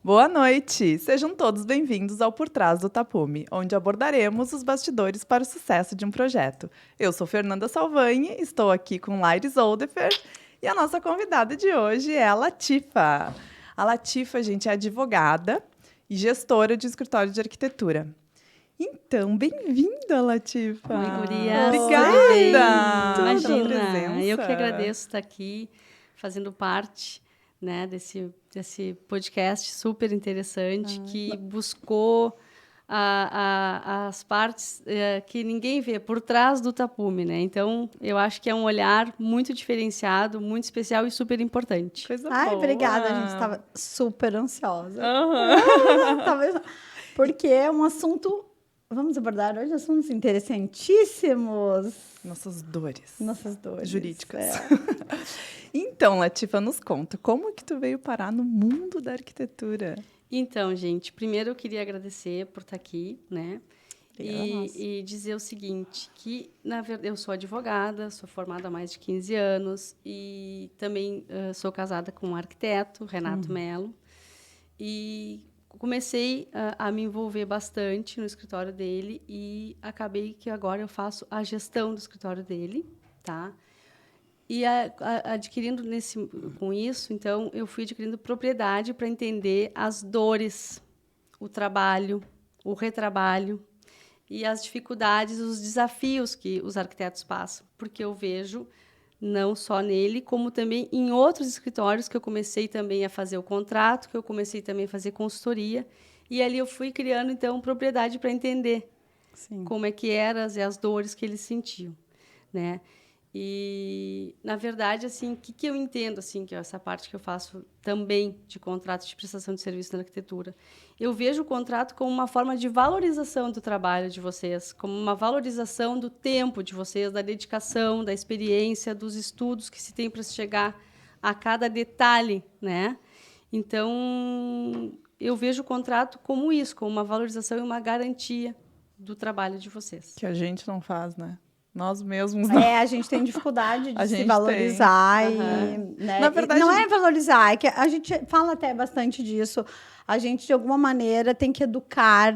Boa noite! Sejam todos bem-vindos ao Por Trás do Tapume, onde abordaremos os bastidores para o sucesso de um projeto. Eu sou Fernanda Salvani, estou aqui com Laires Oldefer e a nossa convidada de hoje é a Latifa. A Latifa, gente, é advogada e gestora de escritório de arquitetura. Então, bem-vinda, Latifa! Oi, gurias! Obrigada! Imagina, eu que agradeço estar aqui, fazendo parte, né, desse podcast super interessante, que buscou as partes que ninguém vê por trás do tapume, né? Então, eu acho que é um olhar muito diferenciado, muito especial e super importante. Coisa Ai, boa. obrigada, a gente estava super ansiosa. Uhum. Porque é um assunto... Vamos abordar hoje assuntos interessantíssimos. Nossas dores. Nossas dores. Jurídicas. É. Então, Latifa, nos conta, como que tu veio parar no mundo da arquitetura? Então, gente, primeiro eu queria agradecer por estar aqui, né? Obrigada, E dizer o seguinte, que, na verdade, eu sou advogada, sou formada há mais de 15 anos e também sou casada com um arquiteto, Renato Melo, e comecei a me envolver bastante no escritório dele e acabei que agora eu faço a gestão do escritório dele, tá? E adquirindo com isso, então, eu fui adquirindo propriedade para entender as dores, o trabalho, o retrabalho e as dificuldades, os desafios que os arquitetos passam, porque eu vejo não só nele, como também em outros escritórios que eu comecei também a fazer o contrato, que eu comecei também a fazer consultoria, e ali eu fui criando, então, propriedade para entender como é que eram as dores que eles sentiam, né? E, na verdade, assim, o que eu entendo, assim, que é essa parte que eu faço também de contrato de prestação de serviço na arquitetura, eu vejo o contrato como uma forma de valorização do trabalho de vocês, como uma valorização do tempo de vocês, da dedicação, da experiência, dos estudos que se tem para chegar a cada detalhe, né? Então, eu vejo o contrato como isso, como uma valorização e uma garantia do trabalho de vocês. Que a gente não faz, né? Nós mesmos não. A gente tem dificuldade de se valorizar. Né? Na verdade, não é valorizar, é que a gente fala até bastante disso. A gente, de alguma maneira, tem que educar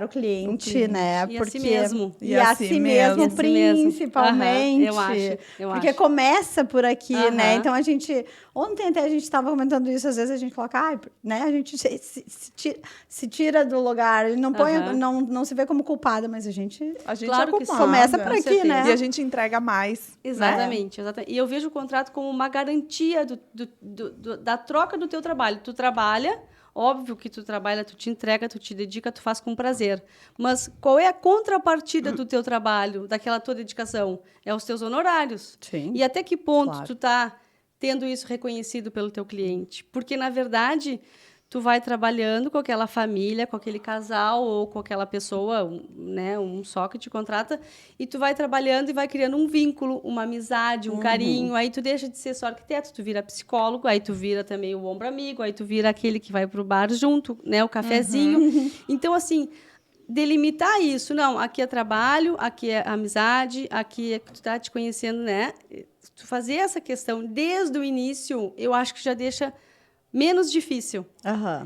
o cliente, né? E a si mesmo. E a si mesmo, principalmente. Eu acho. Porque começa por aqui, né? Então, a gente... Ontem até a gente estava comentando isso, às vezes a gente coloca, né? A gente se tira do lugar, não põe, não se vê como culpada, mas a gente claro que começa por aqui, né? E a gente entrega mais. Exatamente, né? exatamente. E eu vejo o contrato como uma garantia da troca do teu trabalho. Tu trabalha, óbvio que tu trabalha, tu te entrega, tu te dedica, tu faz com prazer. Mas qual é a contrapartida do teu trabalho, daquela tua dedicação? É os teus honorários. Sim. E até que ponto tu tá tendo isso reconhecido pelo teu cliente? Porque, na verdade, tu vai trabalhando com aquela família, com aquele casal ou com aquela pessoa, né, um só que te contrata, e tu vai trabalhando e vai criando um vínculo, uma amizade, um carinho. Aí tu deixa de ser só arquiteto, tu vira psicólogo, aí tu vira também o ombro amigo, aí tu vira aquele que vai pro bar junto, né, o cafezinho. Então, assim, delimitar isso. Não, aqui é trabalho, aqui é amizade, aqui é que tu tá te conhecendo, né? Tu fazer essa questão desde o início, eu acho que já deixa menos difícil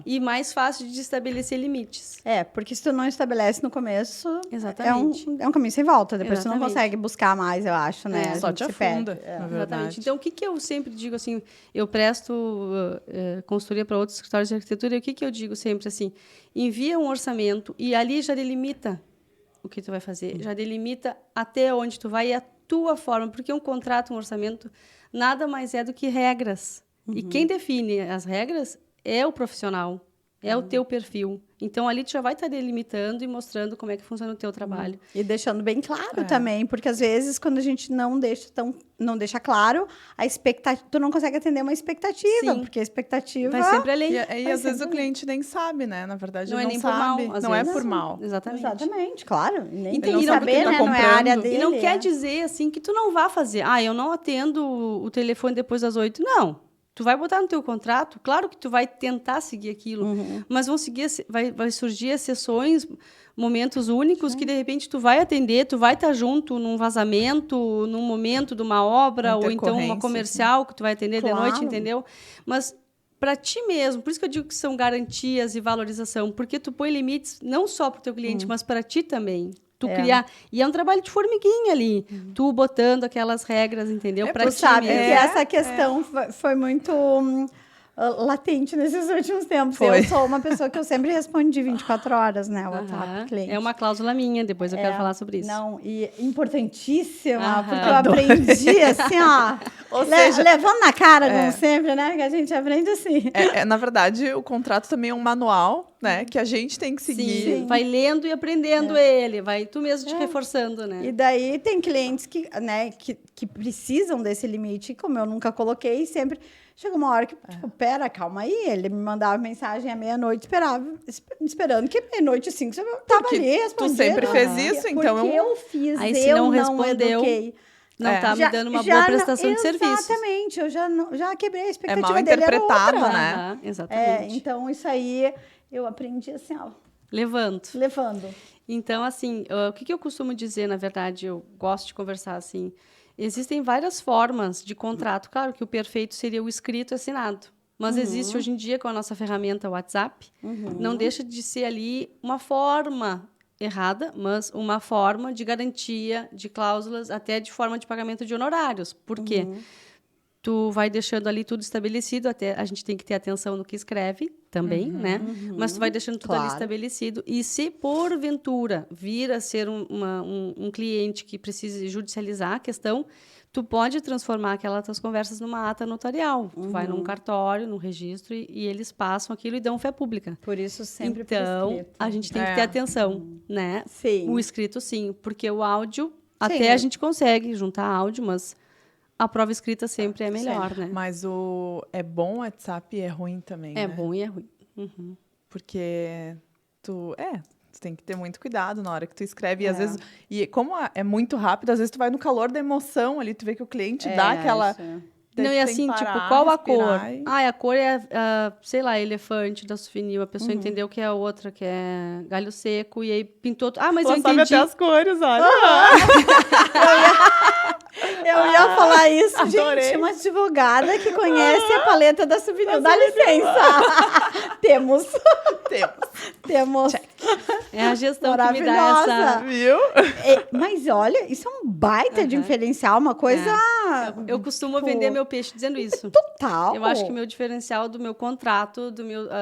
e mais fácil de estabelecer limites. Porque se tu não estabelece no começo, exatamente. É um caminho sem volta. Depois tu não consegue buscar mais, eu acho, né? Só te afunda, na verdade. Exatamente. Então, o que eu sempre digo, assim, eu presto consultoria para outros escritórios de arquitetura, e o que eu digo sempre, assim, envia um orçamento e ali já delimita o que tu vai fazer, já delimita até onde tu vai e a tua forma, porque um contrato, um orçamento, nada mais é do que regras. E quem define as regras é o profissional, é o teu perfil. Então, ali tu já vai estar delimitando e mostrando como é que funciona o teu trabalho. E deixando bem claro também, porque às vezes, quando a gente não deixa claro, a expectativa, tu não consegue atender uma expectativa, porque a expectativa... vai sempre além. E às vezes o cliente nem sabe, né? Na verdade, não ele é não nem sabe. por mal. Não é por mal. Exatamente. Claro. Nem então, saber, né? Não é a área dele. E não quer dizer, assim, que tu não vá fazer. Eu não atendo o telefone depois das 8. Não. Tu vai botar no teu contrato, claro que tu vai tentar seguir aquilo, mas vai surgir sessões, momentos únicos que, de repente, tu vai atender, tu vai estar junto num vazamento, num momento de uma obra, ou então uma comercial que tu vai atender de noite, entendeu? Mas para ti mesmo. Por isso que eu digo que são garantias e valorização, porque tu põe limites não só para o teu cliente, mas para ti também. Tu criar. E é um trabalho de formiguinha ali. Tu botando aquelas regras, entendeu? Para Tu ti sabe mesmo. que essa questão foi muito latente nesses últimos tempos. Foi. Eu sou uma pessoa que eu sempre respondi 24 horas, né? O WhatsApp cliente. É uma cláusula minha, depois eu quero falar sobre isso. Não, e importantíssima, Aham. porque eu aprendi assim, ó. Ou seja, levando na cara, como sempre, né? Que a gente aprende assim. na verdade, o contrato também é um manual, né? Que a gente tem que seguir. Sim, vai lendo e aprendendo ele, vai tu mesmo te reforçando, né? E daí tem clientes que, né, que precisam desse limite, como eu nunca coloquei, sempre chega uma hora que, tipo, pera, calma aí, ele me mandava mensagem à meia-noite, esperando que meia-noite e 5 você tava Porque ali respondendo. tu sempre fez isso, então porque eu fiz, Aí, se eu não não respondeu, eduquei. Não tá me dando uma já boa prestação de serviço. Exatamente, eu já quebrei a É expectativa mal dele, era interpretado, outra. né? Exatamente. Então, isso aí eu aprendi assim, ó, Levanto. levando. Então, assim, o que eu costumo dizer, na verdade, eu gosto de conversar assim, existem várias formas de contrato. Claro que o perfeito seria o escrito e assinado. Mas existe hoje em dia, com a nossa ferramenta WhatsApp, não deixa de ser ali uma forma errada, mas uma forma de garantia de cláusulas, até de forma de pagamento de honorários. Por quê? Tu vai deixando ali tudo estabelecido, até a gente tem que ter atenção no que escreve também, né? Mas tu vai deixando tudo ali estabelecido. E se, porventura, vir a ser um cliente que precise judicializar a questão, tu pode transformar aquelas tuas conversas numa ata notarial. Tu vai num cartório, num registro, e eles passam aquilo e dão fé pública. Por isso, sempre Então, por escrito. a gente tem que ter atenção, né? Sim. O escrito, sim, porque o áudio, até a gente consegue juntar áudio, mas a prova escrita sempre é melhor, né? Mas é bom o WhatsApp e é ruim também, É né? bom e é ruim. Porque tu tem que ter muito cuidado na hora que tu escreve. E às vezes, e como é muito rápido, às vezes tu vai no calor da emoção ali, tu vê que o cliente dá aquela... daí Não, tu e tem assim, que tipo, parar, qual a cor? respirar e- Ah, a cor é, sei lá, elefante da souvenir. A pessoa entendeu que é a outra, que é galho seco, e aí pintou... Ah, mas Ela eu sabe entendi. até as cores, olha. Eu ia falar isso, Adorei. gente, uma advogada que conhece a paleta da Souvenir. Dá licença. Temos. Temos. É a gestão que me dá Maravilhosa. essa... Viu? Mas olha, isso é um baita diferencial, uma coisa Eu costumo tipo, vender meu peixe dizendo isso. total. Eu acho que o meu diferencial do meu contrato,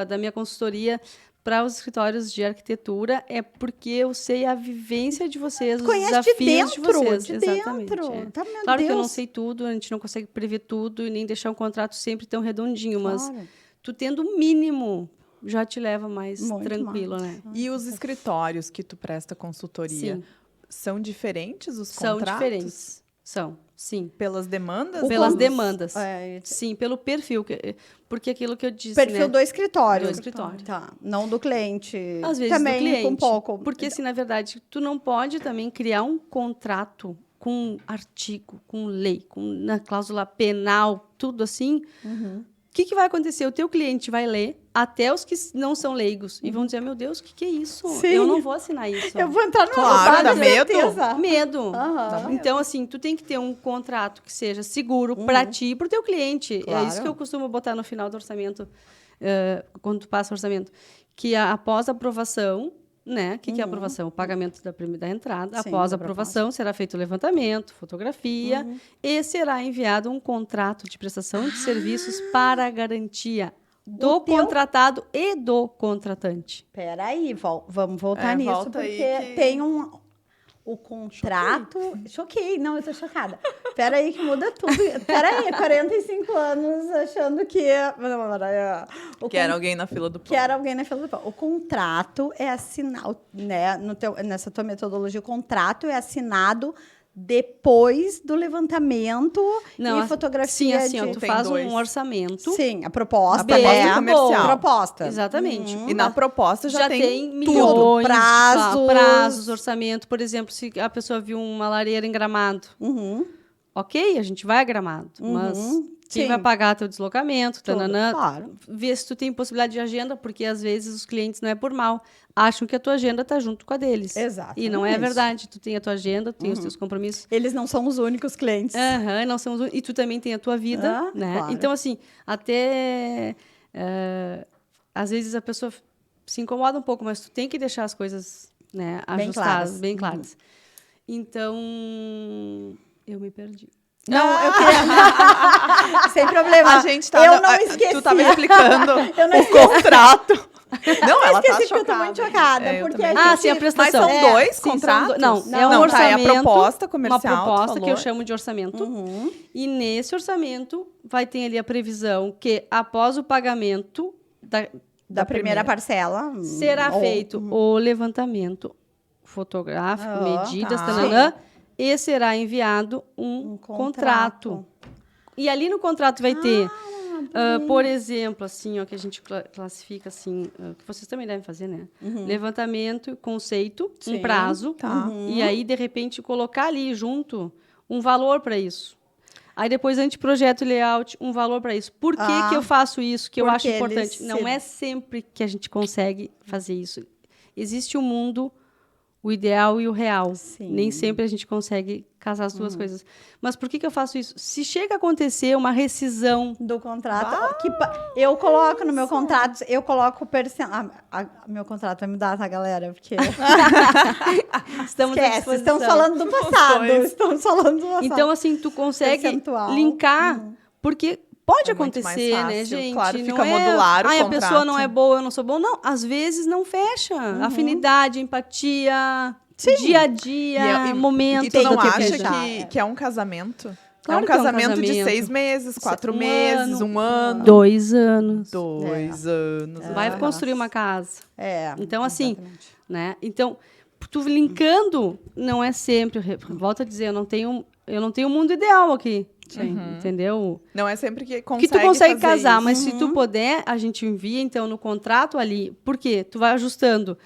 da minha consultoria para os escritórios de arquitetura é porque eu sei a vivência de vocês, os Conhece de desafios dentro, de vocês. de Exatamente. dentro. É. Tá, meu Claro que eu não Deus. sei tudo, a gente não consegue prever tudo e nem deixar um contrato sempre tão redondinho, mas Claro. tu tendo o mínimo já te leva mais Muito tranquilo, mais. né? E os escritórios que tu presta consultoria, Sim. são diferentes os São contratos? diferentes. São, sim. Pelas demandas? Pelas dos- demandas. É, Sim, pelo perfil. Porque aquilo que eu disse, perfil né? do escritório. Do escritório. Tá. Não do cliente. Às vezes também do cliente. com pouco. Porque, assim, na verdade, tu não pode também criar um contrato com artigo, com lei, na cláusula penal, tudo assim. O que vai acontecer? O teu cliente vai ler, até os que não são leigos, e vão dizer, meu Deus, o que é isso? Sim. Eu não vou assinar isso. Eu vou entrar no Claro, dá medo. Medo. Aham. Então, assim, tu tem que ter um contrato que seja seguro para ti e para o teu cliente. Claro. É isso que eu costumo botar no final do orçamento, quando tu passa o orçamento. Que após a aprovação, né? O que é a aprovação? O pagamento da entrada. Sim, Após da a aprovação, será feito o levantamento, fotografia, e será enviado um contrato de prestação de serviços para a garantia do O teu- contratado e do contratante. Peraí, vamos voltar nisso, volta porque aí que- tem o contrato... Choquei. Não, eu tô chocada. Peraí, que muda tudo. Peraí, 45 anos achando que... Que era alguém na fila do pão. Que era alguém na fila do pão. O contrato é assinado, né? Nessa tua metodologia, o contrato é assinado depois do levantamento Não, e fotografia sim, assim, ó, de... tu Tem faz dois. um orçamento. Sim, a proposta, A proposta né? comercial. Proposta. Exatamente. E na proposta já tem milhões tudo. de Prazos. prazos, orçamento. Por exemplo, se a pessoa viu uma lareira em Gramado, ok, a gente vai a Gramado, mas quem Sim. vai pagar teu deslocamento, Tudo, tananã, claro. vê se tu tem possibilidade de agenda, porque às vezes os clientes não é por mal, acham que a tua agenda está junto com a deles. Exatamente. E não é verdade, tu tem a tua agenda, tu tem os teus compromissos. Eles não são os únicos clientes. Aham, nós somos, e tu também tem a tua vida, Ah, né? claro. Então, assim, até às vezes a pessoa se incomoda um pouco, mas tu tem que deixar as coisas, né, ajustadas, bem claras. Então, eu me perdi. Não, eu queria... Sem problema. A gente tá... Eu não esqueci. Tu tava explicando Eu não o contrato. Não, ela tá esqueci porque eu tô muito chocada. Eu Porque também. a Sim, a gente... prestação. Mas são dois Sim, contratos? Não, é um Não, orçamento. tá, é a proposta comercial, Uma proposta tu que eu falou. chamo de orçamento. E nesse orçamento vai ter ali a previsão que, após o pagamento Da primeira parcela. será feito o levantamento fotográfico, medidas, tá. tananã, e será enviado um contrato. E ali no contrato vai ter, por exemplo, assim, ó, que a gente classifica assim, que vocês também devem fazer, né? Levantamento, conceito, um prazo, e aí, de repente, colocar ali junto um valor para isso. Aí depois, anteprojeto e layout, um valor para isso. Por que que eu faço isso, que eu acho importante? Não é sempre que a gente consegue fazer isso. Existe um mundo, o ideal e o real. Sim. Nem sempre a gente consegue casar as duas coisas. Mas por que que eu faço isso? Se chega a acontecer uma rescisão... Do contrato. Eu coloco no meu contrato, eu coloco o percentual. Meu contrato vai mudar, tá, galera? Porque... Estamos à Esquece, disposição. estamos falando do passado. Estamos falando do passado. Então, assim, tu consegue Percentual. linkar, porque pode É muito mais acontecer, né, fácil. gente? Claro, Não fica é, modular o a pessoa contrato. não é boa, eu não sou bom. Não, às vezes não fecha. Afinidade, empatia, dia a dia, momento. E tu não Tem que acha fechar, que é um casamento? Claro é um que é um casamento de casamento. 6 meses, 4 Um meses, ano, 1 ano. 2 anos. 2 anos. Vai construir uma casa. É. Então, assim, exatamente. né? Então, tu linkando, não é sempre. Volto a dizer, eu não tenho um mundo ideal aqui. Entendeu? Não é sempre que Que consegue tu consegue fazer casar, isso. mas se tu puder, a gente envia, então, no contrato ali. Por quê? Tu vai ajustando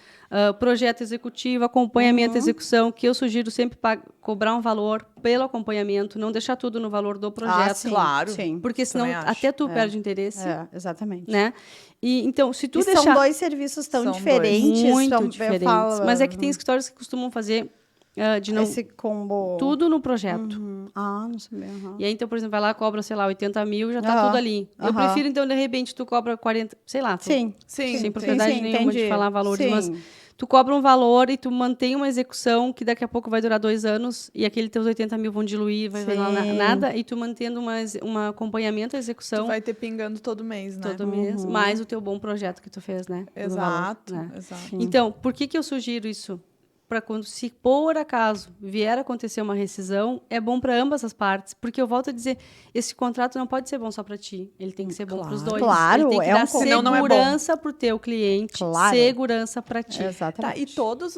projeto executivo, acompanhamento, execução, que eu sugiro sempre cobrar um valor pelo acompanhamento, não deixar tudo no valor do projeto. sim, claro. Sim. Porque senão Também acho. até tu perde interesse, Exatamente. né? E, então, se tu E deixar... são dois serviços tão São diferentes. muito eu diferentes. falo, Mas é que tem escritórios que costumam fazer de não... esse combo. Tudo no projeto. Não sabia. E aí, então, por exemplo, vai lá, cobra, sei lá, 80 mil, já tá tudo ali. Eu prefiro, então, de repente, tu cobra 40, sei lá. Sim. Sem propriedade nenhuma entendi. de falar valores, Sim. mas tu cobra um valor e tu mantém uma execução que daqui a pouco vai durar 2 anos e aquele teus 80 mil vão diluir, vai lá nada, e tu mantendo um acompanhamento à execução Tu vai ter pingando todo mês, né? todo mês, mais o teu bom projeto que tu fez, né? Do Exato, valor, né? exato. Então, por que eu sugiro isso? Para quando, se por acaso vier a acontecer uma rescisão, é bom para ambas as partes. Porque eu volto a dizer, esse contrato não pode ser bom só para ti. Ele tem que ser bom para os dois. Claro, ele tem que é dar senão não é bom. segurança para o teu cliente, Claro. segurança para ti. Tá, Exatamente. e todos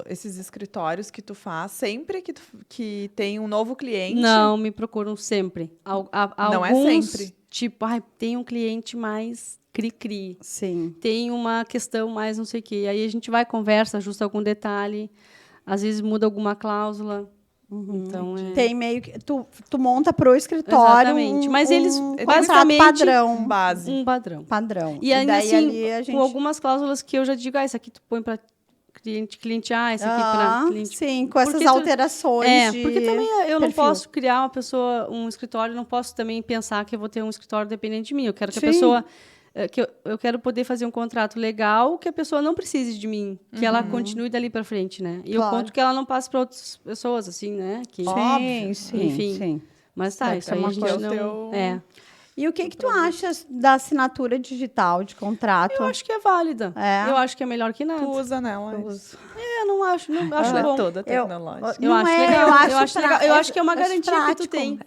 esses escritórios que tu faz, sempre que tem um novo cliente... Não, me procuram sempre. Não é Alguns, sempre. Tipo, tem um cliente mais cri-cri. Sim. Tem uma questão mais não sei o quê. Aí a gente vai, conversa, ajusta algum detalhe. Às vezes muda alguma cláusula. Então, Tem meio que... Tu monta pro escritório Exatamente. Mas eles, contrato basicamente, padrão. Base. um padrão. Padrão. E aí, daí assim, ali a gente... com algumas cláusulas que eu já digo, isso aqui tu põe para cliente A, isso aqui para cliente... Sim, com essas Porque tu- alterações de porque também eu não perfil. posso criar um escritório, não posso também pensar que eu vou ter um escritório dependente de mim. Eu quero que a Sim. pessoa... que eu quero poder fazer um contrato legal que a pessoa não precise de mim, que ela continue dali para frente, né? E eu Claro. conto que ela não passe para outras pessoas, assim, né? Que, Sim, sim, Enfim. sim. Mas tá, É, isso é aí uma a gente coisa- não... teu- E o que tu achas da assinatura digital de contrato? Eu acho que é válida. É? Eu acho que é melhor que nada. Tu usa nela. Eu não acho, não acho Ela é bom. toda tecnológica. Eu Não acho é, legal. eu acho Eu acho legal. Eu acho que é uma garantia que tu prático. tem.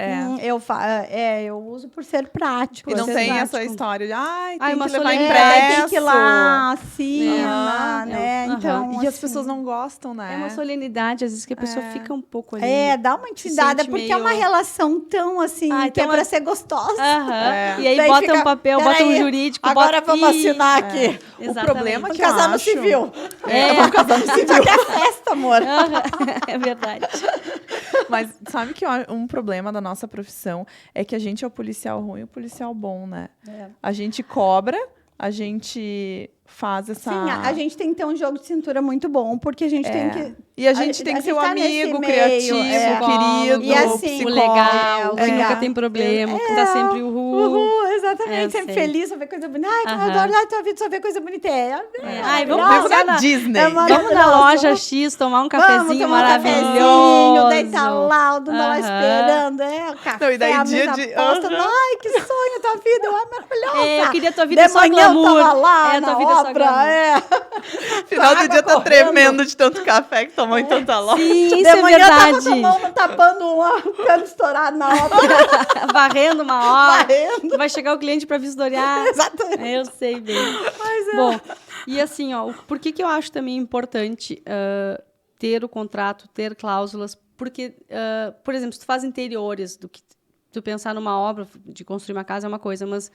Eu uso por ser prático. E não ser tem prático. essa história de, tem uma que levar solenidade. impresso. Tem que ir lá, assina, Aham. né? Aham. Então, E as assim, pessoas não gostam, né? É uma solenidade, às vezes que a pessoa fica um pouco ali. dá uma intimidade, sente porque é uma meio- relação tão assim, Ah, que é então pra é- ser gostosa. Aham. E aí Daí bota fica, um papel, bota um "Peraí, jurídico, agora bota... vamos Ih, assinar aqui. O exatamente. problema Vamos que eu casar no acho... civil. Vamos casar no civil. Que é festa, amor. É verdade. Mas sabe que um problema da nossa profissão é que a gente é o policial ruim e o policial bom, né? É. A gente cobra, a gente faz essa... Sim, a gente tem que ter um jogo de cintura muito bom, porque a gente tem que... E a gente tem que ser o tá nesse amigo, meio, criativo, querido, E assim, o psicólogo. legal, que legal. nunca tem problema, que tá sempre uhul. Uhul, Exatamente, sempre feliz, só ver coisa bonita. Ai, como eu adoro lá tua vida, só ver coisa bonita. Ai, vamos Vamos passear na Disney. Vamos na loja X, tomar um cafezinho maravilhoso. Daí tá lá, o Dudu lá esperando. O café, Não, e daí a dia mesa de- posta. Ai, que sonho tua vida, maravilhosa. Eu queria tua vida de só manhã glamour. eu tava lá tua na vida só obra, glamour. Final do Água dia tá correndo. tremendo de tanto café que tomou em tanta loja. Sim, isso De é manhã eu tava verdade. com a mão tapando um cano estourado na obra. Varrendo uma hora. Varrendo. Vai chegar o cliente para vistoriar. Exatamente. Eu sei bem. Bom, e assim, por que eu acho também importante ter o contrato, ter cláusulas? Porque, por exemplo, se tu faz interiores, do que tu pensar numa obra de construir uma casa é uma coisa, mas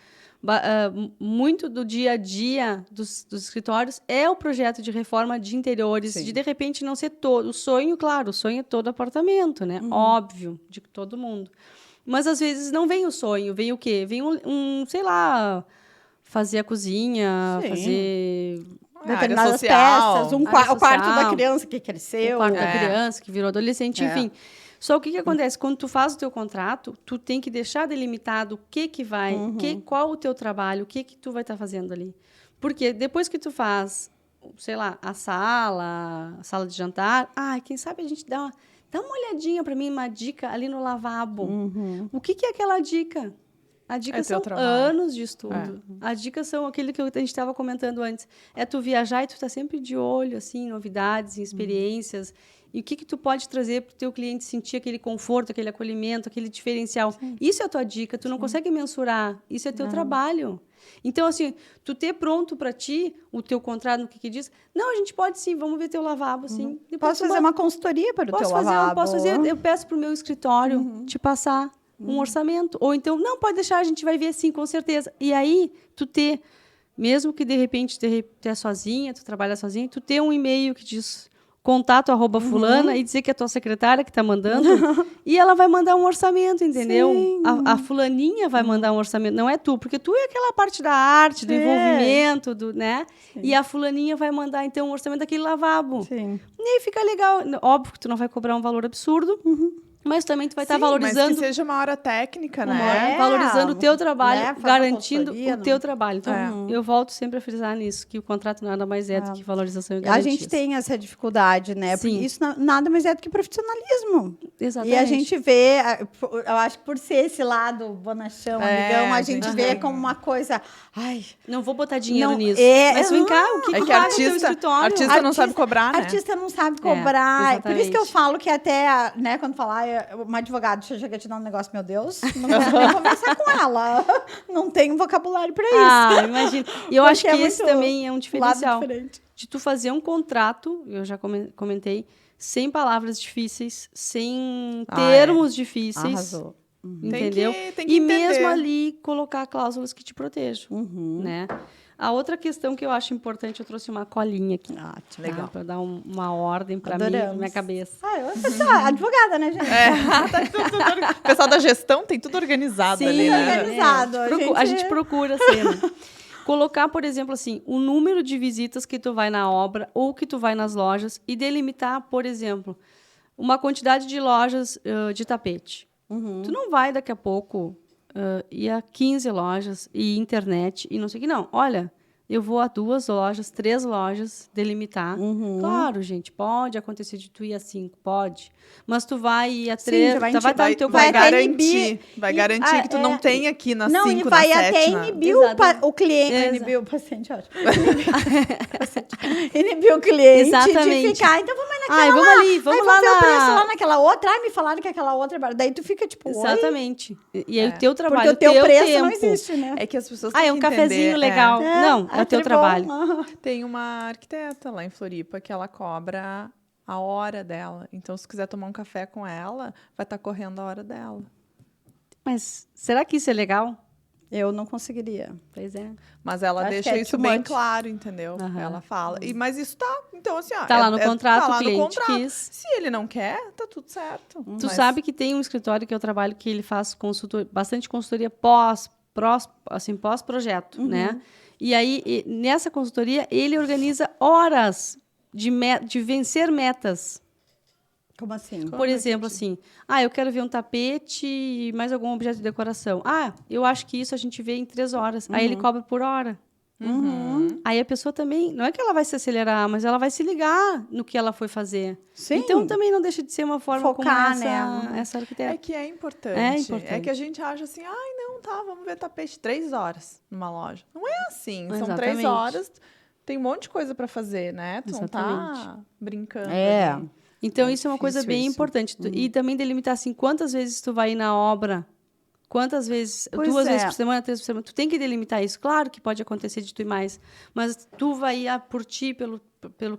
muito do dia a dia dos escritórios é o projeto de reforma de interiores, de repente não ser todo. O sonho é todo apartamento, né? Óbvio, de todo mundo. Mas às vezes não vem o sonho, vem o quê? Vem sei lá, fazer a cozinha, fazer Determinadas social. peças, o Área quarto da social. criança que cresceu. o quarto da criança, que virou adolescente, enfim. Só o que acontece? Quando tu faz o teu contrato, tu tem que deixar delimitado o que vai, qual o teu trabalho, o que tu vai estar fazendo ali. Porque depois que tu faz, sei lá, a sala de jantar, quem sabe a gente dá uma olhadinha para mim, uma dica ali no lavabo. O que é aquela dica? A dica são anos de estudo. A dica são aquilo que a gente estava comentando antes. É tu viajar e tu tá sempre de olho, assim, em novidades, em experiências. E o que tu pode trazer para o teu cliente sentir aquele conforto, aquele acolhimento, aquele diferencial. Isso é a tua dica. Tu não consegue mensurar. Isso é teu trabalho. Então, assim, tu ter pronto para ti o teu contrato, no que diz. Não, a gente pode sim, vamos ver teu lavabo, sim. Posso fazer uma consultoria para o teu lavabo? Posso fazer, eu peço para o meu escritório te passar um orçamento. Ou então, não, pode deixar, a gente vai ver sim, com certeza. E aí, tu ter, mesmo que de repente tu é sozinha, tu trabalha sozinha, tu ter um e-mail que diz contato@fulana e dizer que é a tua secretária que está mandando e ela vai mandar um orçamento, entendeu? A fulaninha vai mandar um orçamento, não é tu, porque tu é aquela parte da arte, do envolvimento, né? E a fulaninha vai mandar, então, um orçamento daquele lavabo. Sim. E aí fica legal. Óbvio que tu não vai cobrar um valor absurdo, mas também tu vai estar valorizando... Mas que seja uma hora técnica, né? Valorizando o teu trabalho, né? garantindo o teu trabalho. Então, eu volto sempre a frisar nisso, que o contrato nada mais é do que valorização e garantia. A gente tem essa dificuldade, né? Sim. Porque isso nada mais é do que profissionalismo. Exatamente. E a gente vê, eu acho que por ser esse lado bonachão, amigão, a gente vê como uma coisa... Ai, não vou botar dinheiro não, nisso. Mas vem cá, o que É que paga o teu escritório? artista não sabe cobrar, né? Artista não sabe cobrar. Por isso que eu exatamente. falo que até, né, quando falar, uma advogada chega a te dar um negócio, meu Deus, não consigo nem conversar com ela. Não tenho vocabulário para isso. Imagina. E eu acho que Porque esse também é um diferencial. diferente. De tu fazer um contrato, eu já comentei, sem palavras difíceis, sem termos difíceis. Arrasou. Entendeu? Tem que e entender. mesmo ali colocar cláusulas que te protejam, né? A outra questão que eu acho importante, eu trouxe uma colinha aqui. Legal. Para dar uma ordem para minha cabeça. Eu sou advogada, né, gente? Tá o pessoal da gestão tem tudo organizado ali, né? organizado. A gente procura ser, né? Colocar, por exemplo, assim, o número de visitas que tu vai na obra ou que tu vai nas lojas e delimitar, por exemplo, uma quantidade de lojas de tapete. Tu não vai daqui a pouco ir a 15 lojas e internet e não sei o que. Não, olha, eu vou a 2 lojas, 3 lojas, delimitar. Claro, gente, pode acontecer de tu ir a 5, pode. Mas tu vai ir a 3, já vai vai estar no teu vai até garantir, vai garantir que tu não tem aqui na 5, na 7. Não, e vai até inibir o cliente. Exato. Inibir o paciente, ótimo. Inibir o cliente Exatamente. de ficar. Então vamos naquela Vamos lá. ali, vamos Aí lá ver o preço na... lá naquela outra. Me falaram que aquela outra é barata. Daí tu fica tipo, Exatamente. E aí o teu trabalho, porque o teu preço tempo. não existe, né? É que as pessoas têm É que um cafezinho entender, legal. Não, é o teu trabalho. Tem uma arquiteta lá em Floripa que ela cobra a hora dela. Então, se quiser tomar um café com ela, vai estar correndo a hora dela. Mas será que isso é legal? Eu não conseguiria. Pois é. Mas ela Acho deixa que é isso too bem much. claro, entendeu? Ela fala. Mas isso tá... Então, assim... ó, Tá lá no contrato, tá lá o cliente no contrato. quis. Se ele não quer, tá tudo certo. Tu sabe que tem um escritório que eu trabalho que ele faz bastante consultoria pós-projeto, né? E aí, nessa consultoria, ele organiza horas de vencer metas. Como assim? Por exemplo, assim, eu quero ver um tapete e mais algum objeto de decoração. Eu acho que isso a gente vê em 3 horas. Aí ele cobra por hora. Aí a pessoa também, não é que ela vai se acelerar, mas ela vai se ligar no que ela foi fazer. Sim. Então também não deixa de ser uma forma Focar, como essa arquiteta. É que é importante. É importante. É que a gente acha assim, não, tá, vamos ver tapete 3 horas numa loja. Não é assim, são Exatamente. 3 horas, tem um monte de coisa para fazer, né? Tu não tá Exatamente. brincando. É. ali. Então isso é uma coisa difícil bem isso. importante. E também delimitar assim, quantas vezes tu vai ir na obra. Quantas vezes? Pois 2 vezes é. por semana, 3 por semana. Tu tem que delimitar isso. Claro que pode acontecer de tu ir mais. Mas tu vai ir por ti, pelo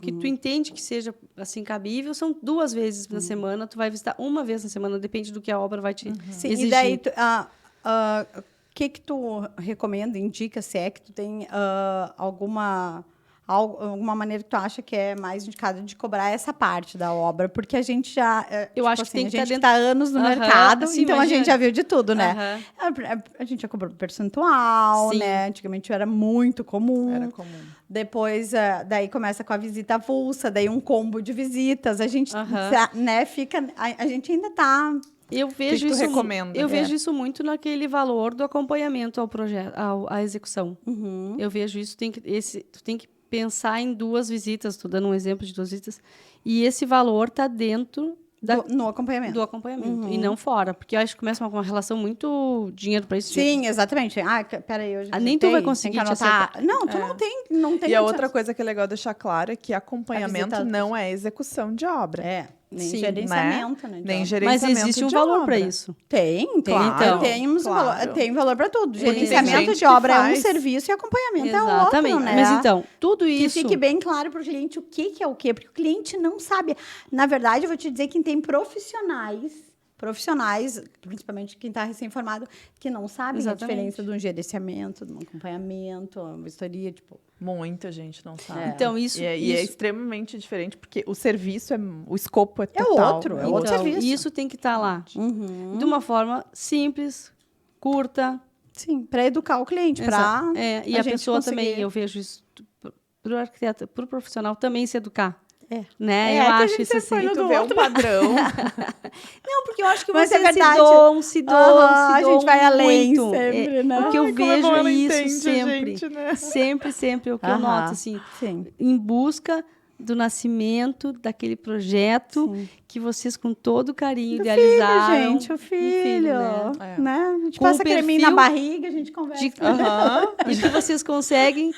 que tu entende que seja assim cabível. São 2 vezes na semana. Tu vai visitar 1 vez na semana. Depende do que a obra vai te Sim, exigir. e daí, o que tu recomenda, indica, se é que tu tem alguma maneira que tu acha que é mais indicada de cobrar essa parte da obra? Porque a gente já... Eu acho que tem que a estar gente dentro- está anos no Aham, mercado, sim, então a imagina. gente já viu de tudo, né? Aham. A gente já cobrou percentual, Sim. né? Antigamente era muito comum. Era comum. Depois, daí começa com a visita avulsa, daí um combo de visitas. A gente, Aham. né, fica... A gente ainda está... Eu vejo tu isso. recomenda? Eu vejo isso muito naquele valor do acompanhamento ao projeto, à execução. Uhum. Eu vejo isso. Tu tem que pensar em 2 visitas. Estou dando um exemplo de 2 visitas. E esse valor está dentro No acompanhamento. do acompanhamento e não fora, porque eu acho que começa uma relação muito dinheiro para isso. Sim, exatamente. Peraí, hoje Nem tu vai conseguir tem que te anotar. Não, tu não tem. E a que- outra coisa que é legal deixar claro é que acompanhamento visita- não é execução de obra. Nem Sim, gerenciamento, né? Nem Mas gerenciamento existe um de valor obra. para isso. Tem, Claro, temos claro. valor, tem valor para tudo. Porque tem Gerenciamento gente de que obra é um faz- serviço e acompanhamento Exatamente. é outro, né? Mas então, tudo Que isso. fique bem claro para o cliente o que é o quê, porque o cliente não sabe. Na verdade, eu vou te dizer que tem profissionais, principalmente quem está recém-formado, que não sabem Exatamente. a diferença de um gerenciamento, de um acompanhamento, uma vistoria, tipo... Muita gente não sabe. Então, isso- E é isso- extremamente diferente, porque o serviço, o escopo é É total. outro, é Então, outro serviço. isso tem que estar lá. De uma forma simples, curta. Sim, para educar o cliente, para E a pessoa também, eu vejo isso para o arquiteto, para o profissional também se educar. Né? Eu que a acho gente isso sempre assim. foi E no tu vê um outro. padrão. Não, porque eu acho que Mas vocês é verdade. se doam, A gente vai além muito. sempre, né? O que eu Ai, como é vejo bom é ela isso entende a sempre. gente, né? Sempre. O que eu Aham. noto, assim, Sim. em busca do nascimento daquele projeto que vocês, com todo carinho, idealizaram. Gente, o filho, né? né? A gente Com passa o creminho na perfil barriga, a gente conversa. Aham. E que vocês conseguem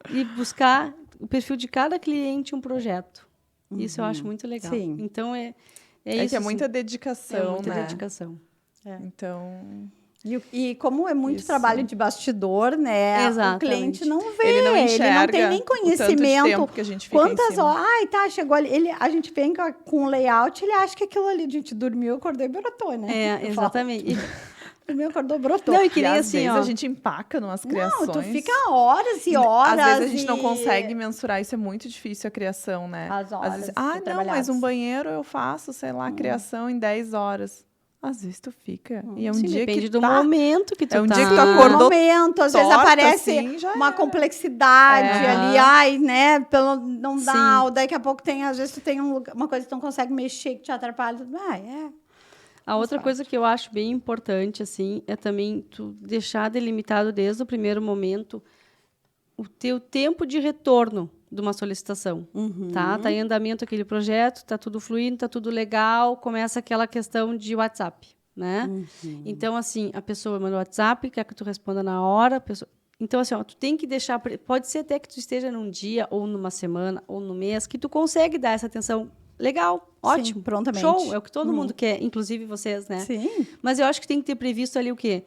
ir buscar o perfil de cada cliente um projeto. Isso eu acho muito legal. Sim. Então, é É isso. que é assim, muita é dedicação, muita né? dedicação. Então, E como é muito Isso. trabalho de bastidor, né? Exatamente. O cliente não vê, ele não enxerga tem nem o tanto de conhecimento. tempo que a gente fica em Quantas cima. horas? Ai, tá, chegou ali. A gente vem com o layout, ele acha que aquilo ali, a gente dormiu, acordou e brotou, né? É, Eu falo, exatamente. dormiu, acordou, brotou. Não, e que E nem às assim, vezes ó. a gente empaca numas criações. Não, tu fica horas e horas. Às vezes a gente não e- consegue mensurar, isso é muito difícil a criação, né? As horas Às vezes, que não, trabalhadas. mas um banheiro eu faço, sei lá, a criação em 10 horas. Às vezes tu fica. E é um Sim, dia depende que do tá... momento que tu É um tá. dia que tu No acordou momento, às vezes torta, aparece assim, já uma era. complexidade É. ali, ai, né? Não dá, Sim. ou daqui a pouco tem, às vezes tu tem uma coisa que tu não consegue mexer, que te atrapalha. A outra coisa que eu acho bem importante, assim, é também tu deixar delimitado desde o primeiro momento o teu tempo de retorno de uma solicitação, tá? Tá em andamento aquele projeto, tá tudo fluindo, tá tudo legal, começa aquela questão de WhatsApp, né? Então, assim, a pessoa manda o WhatsApp, quer que tu responda na hora, a pessoa... Então, assim, ó, tu tem que deixar... Pode ser até que tu esteja num dia, ou numa semana, ou no mês, que tu consegue dar essa atenção legal, ótimo, prontamente. show, é o que todo mundo quer, inclusive vocês, né? Sim. Mas eu acho que tem que ter previsto ali o quê?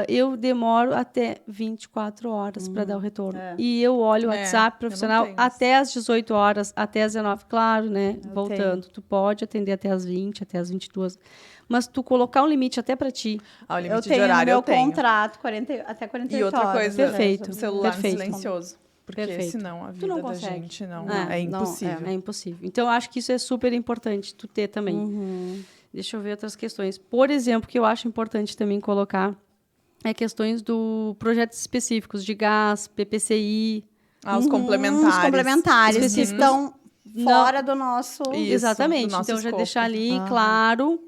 Eu demoro até 24 horas para dar o retorno. E eu olho o WhatsApp eu profissional não tenho isso. até às 18 horas, até às 19. Claro, né? Eu Voltando. Tu pode atender até às 20, até às 22. Mas tu colocar um limite até para ti. Ah, o Eu limite de tenho no horário meu eu tenho. contrato até 48 E outra horas. coisa, Perfeito, celular perfeito. silencioso. Porque Perfeito. senão a Tu vida não da consegue. gente não É, é impossível. É impossível. Então, eu acho que isso é super importante tu ter também. Uhum. Deixa eu ver outras questões. Por exemplo, que eu acho importante também colocar é questões do projetos específicos de gás, PPCI. Os complementares. Os complementares Específicos. estão fora do nosso... Isso, Exatamente. do nosso Então, já escopo. deixar ali claro.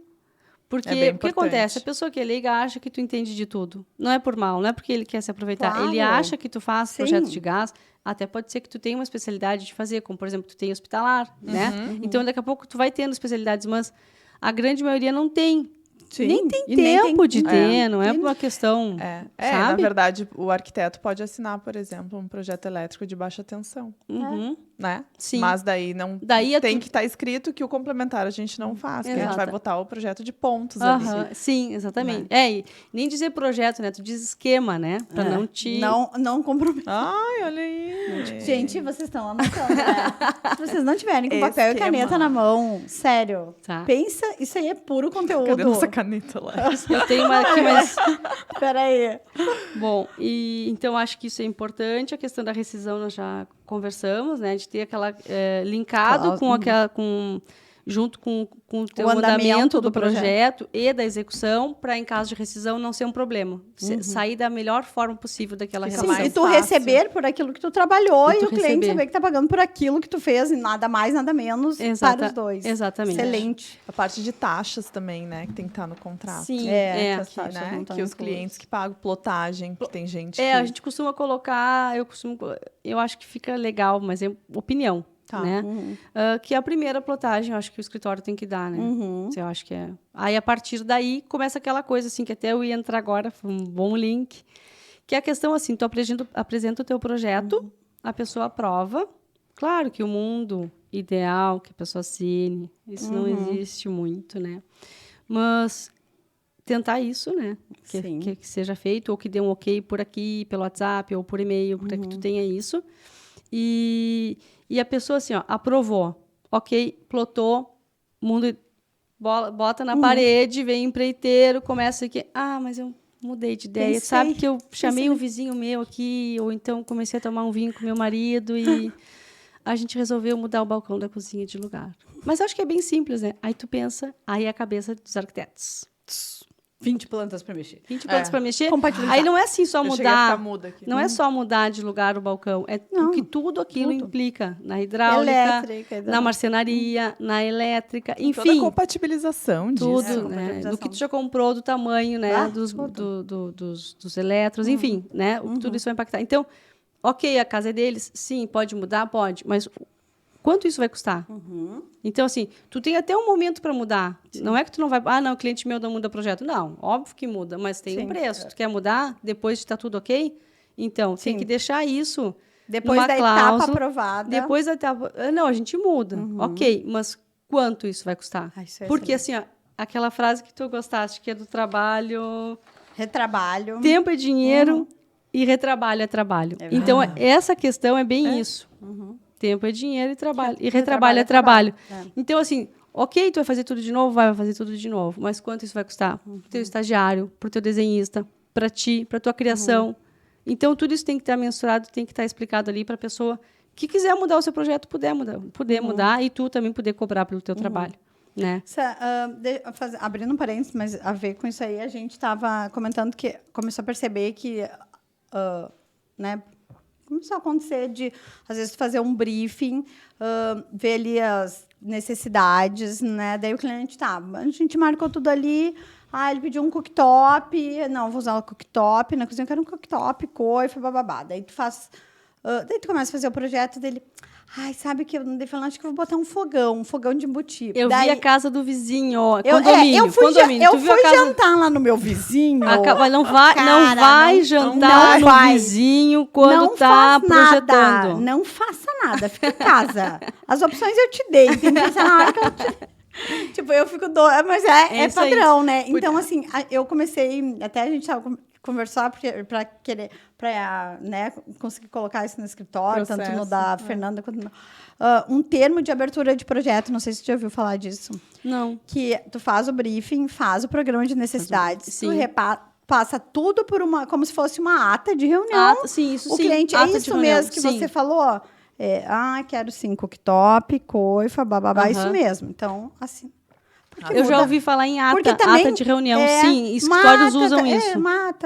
Porque É bem o que importante. acontece? A pessoa que é leiga acha que tu entende de tudo. Não é por mal, não é porque ele quer se aproveitar. Claro. Ele acha que tu faz Sim. projetos de gás. Até pode ser que tu tenha uma especialidade de fazer, como, por exemplo, tu tem hospitalar, né? Então, daqui a pouco tu vai tendo especialidades, mas a grande maioria não tem. Sim. Nem tem E nem tempo de ter, não é e- uma questão, Na sabe? verdade, o arquiteto pode assinar, por exemplo, um projeto elétrico de baixa tensão, Uhum. né? Sim. Mas daí não Daí tem que estar escrito que o complementar a gente não faz, que a gente vai Exato. botar o projeto de pontos Aham, ali. sim, exatamente. E nem dizer projeto, né? Tu diz esquema, né? Pra não te... Não comprometer. Ai, olha aí. Gente, vocês estão anotando, né? Se vocês não tiverem com papel e Esquema. caneta na mão, sério, Tá. pensa, isso aí é puro conteúdo. Cadê nossa caneta lá? Eu tenho uma aqui, mas... Peraí. Bom, e então acho que isso é importante. A questão da rescisão nós já conversamos, né? De ter aquela linkado com aquela junto com o teu andamento do projeto e da execução, para em caso de rescisão não ser um problema. Sair da melhor forma possível daquela Fica relação. mais E tu fácil. receber por aquilo que tu trabalhou E e tu o cliente receber. saber que tá pagando por aquilo que tu fez e nada mais, nada menos para os dois. Exatamente. Excelente. A parte de taxas também, né? Que tem que estar no contrato. Sim, É, é. que as Né? não tão Que os inclusos. clientes que pagam plotagem, que tem gente que... A gente costuma colocar, eu acho que fica legal, mas é opinião. Tá. Né? Que a primeira plotagem, eu acho que o escritório tem que dar, né? Eu acho que é. Aí, a partir daí, começa aquela coisa, assim, que até eu ia entrar agora, foi um bom link, que é a questão, assim, tu apresenta o teu projeto, a pessoa aprova. Claro que o mundo ideal, que a pessoa assine, isso não existe muito, né? Mas tentar isso, né? Sim. Que seja feito, ou que dê um ok por aqui, pelo WhatsApp, ou por e-mail, para que tu tenha isso. E a pessoa, assim, ó, aprovou. Ok, plotou, mundo bota na parede, vem empreiteiro, começa aqui. Ah, mas eu mudei de ideia. Pensei. Sabe que eu chamei um vizinho meu aqui, ou então comecei a tomar um vinho com meu marido e a gente resolveu mudar o balcão da cozinha de lugar. Mas acho que é bem simples, né? Aí tu pensa, aí é a cabeça dos arquitetos. 20 plantas para mexer. 20 plantas para mexer. Compatibilizar. Aí não é assim só Eu cheguei a mudar. ficar muda aqui. Não é só mudar de lugar o balcão, é o que tudo aquilo implica na hidráulica, Elétrica, na marcenaria, na elétrica, Toda a enfim, compatibilização disso. tudo, né? Do que tu já comprou, do tamanho, né? Dos eletros, enfim, né? Tudo isso vai impactar. Então, ok, a casa é deles, sim, pode mudar, pode, mas quanto isso vai custar? Então, assim, tu tem até um momento para mudar. Não é que tu não vai... Ah, não, o cliente meu não muda projeto. Não, óbvio que muda, mas tem um preço. Tu quer mudar depois de estar tudo ok? Então, tem que deixar isso Depois numa da cláusula. etapa aprovada. Depois da etapa... Não, a gente muda. Ok, mas quanto isso vai custar? Isso é Porque, assim, ó, aquela frase que tu gostaste, que é do trabalho... Retrabalho. Tempo é dinheiro e retrabalho é trabalho. Então, essa questão é bem isso. Tempo é dinheiro e trabalho. E retrabalho é trabalho. Então, assim, ok, tu vai fazer tudo de novo? Vai fazer tudo de novo. Mas quanto isso vai custar? Pro teu estagiário, pro teu desenhista, para ti, para tua criação. Então, tudo isso tem que estar mensurado, tem que estar explicado ali para a pessoa que quiser mudar o seu projeto, poder mudar e tu também poder cobrar pelo teu trabalho. Né? Abrindo um parênteses, mas a ver com isso aí, a gente estava comentando que começou a perceber que, né, começou a acontecer de, às vezes, fazer um briefing, ver ali as necessidades, né? Daí o cliente, a gente marcou tudo ali, ele pediu um cooktop, não, vou usar o cooktop, na cozinha eu quero um cooktop, coifa, bababá. Daí tu faz... daí tu começa a fazer o projeto dele... Ai, sabe que eu não dei falando, acho que eu vou botar um fogão de embutir. Eu vi a casa do vizinho, Eu fui casa... jantar lá no meu vizinho. Mas não vai jantar no vizinho quando não tá projetando. Nada, não faça nada, fica em casa. As opções eu te dei, tem que pensar na hora que eu te... Tipo, eu fico doida, mas é padrão, né? Então, assim, eu comecei, até a gente tava conversar para né, conseguir colocar isso no escritório, tanto no da Fernanda quanto no... um termo de abertura de projeto, não sei se você já ouviu falar disso. Não. Que tu faz o briefing, faz o programa de necessidades, tu passa tudo por como se fosse uma ata de reunião. Sim, isso o cliente, é isso mesmo que você falou, quero sim, cooktop, coifa, bababá, isso mesmo. Então, assim... Eu já ouvi falar em ata de reunião. Sim, escritórios usam isso.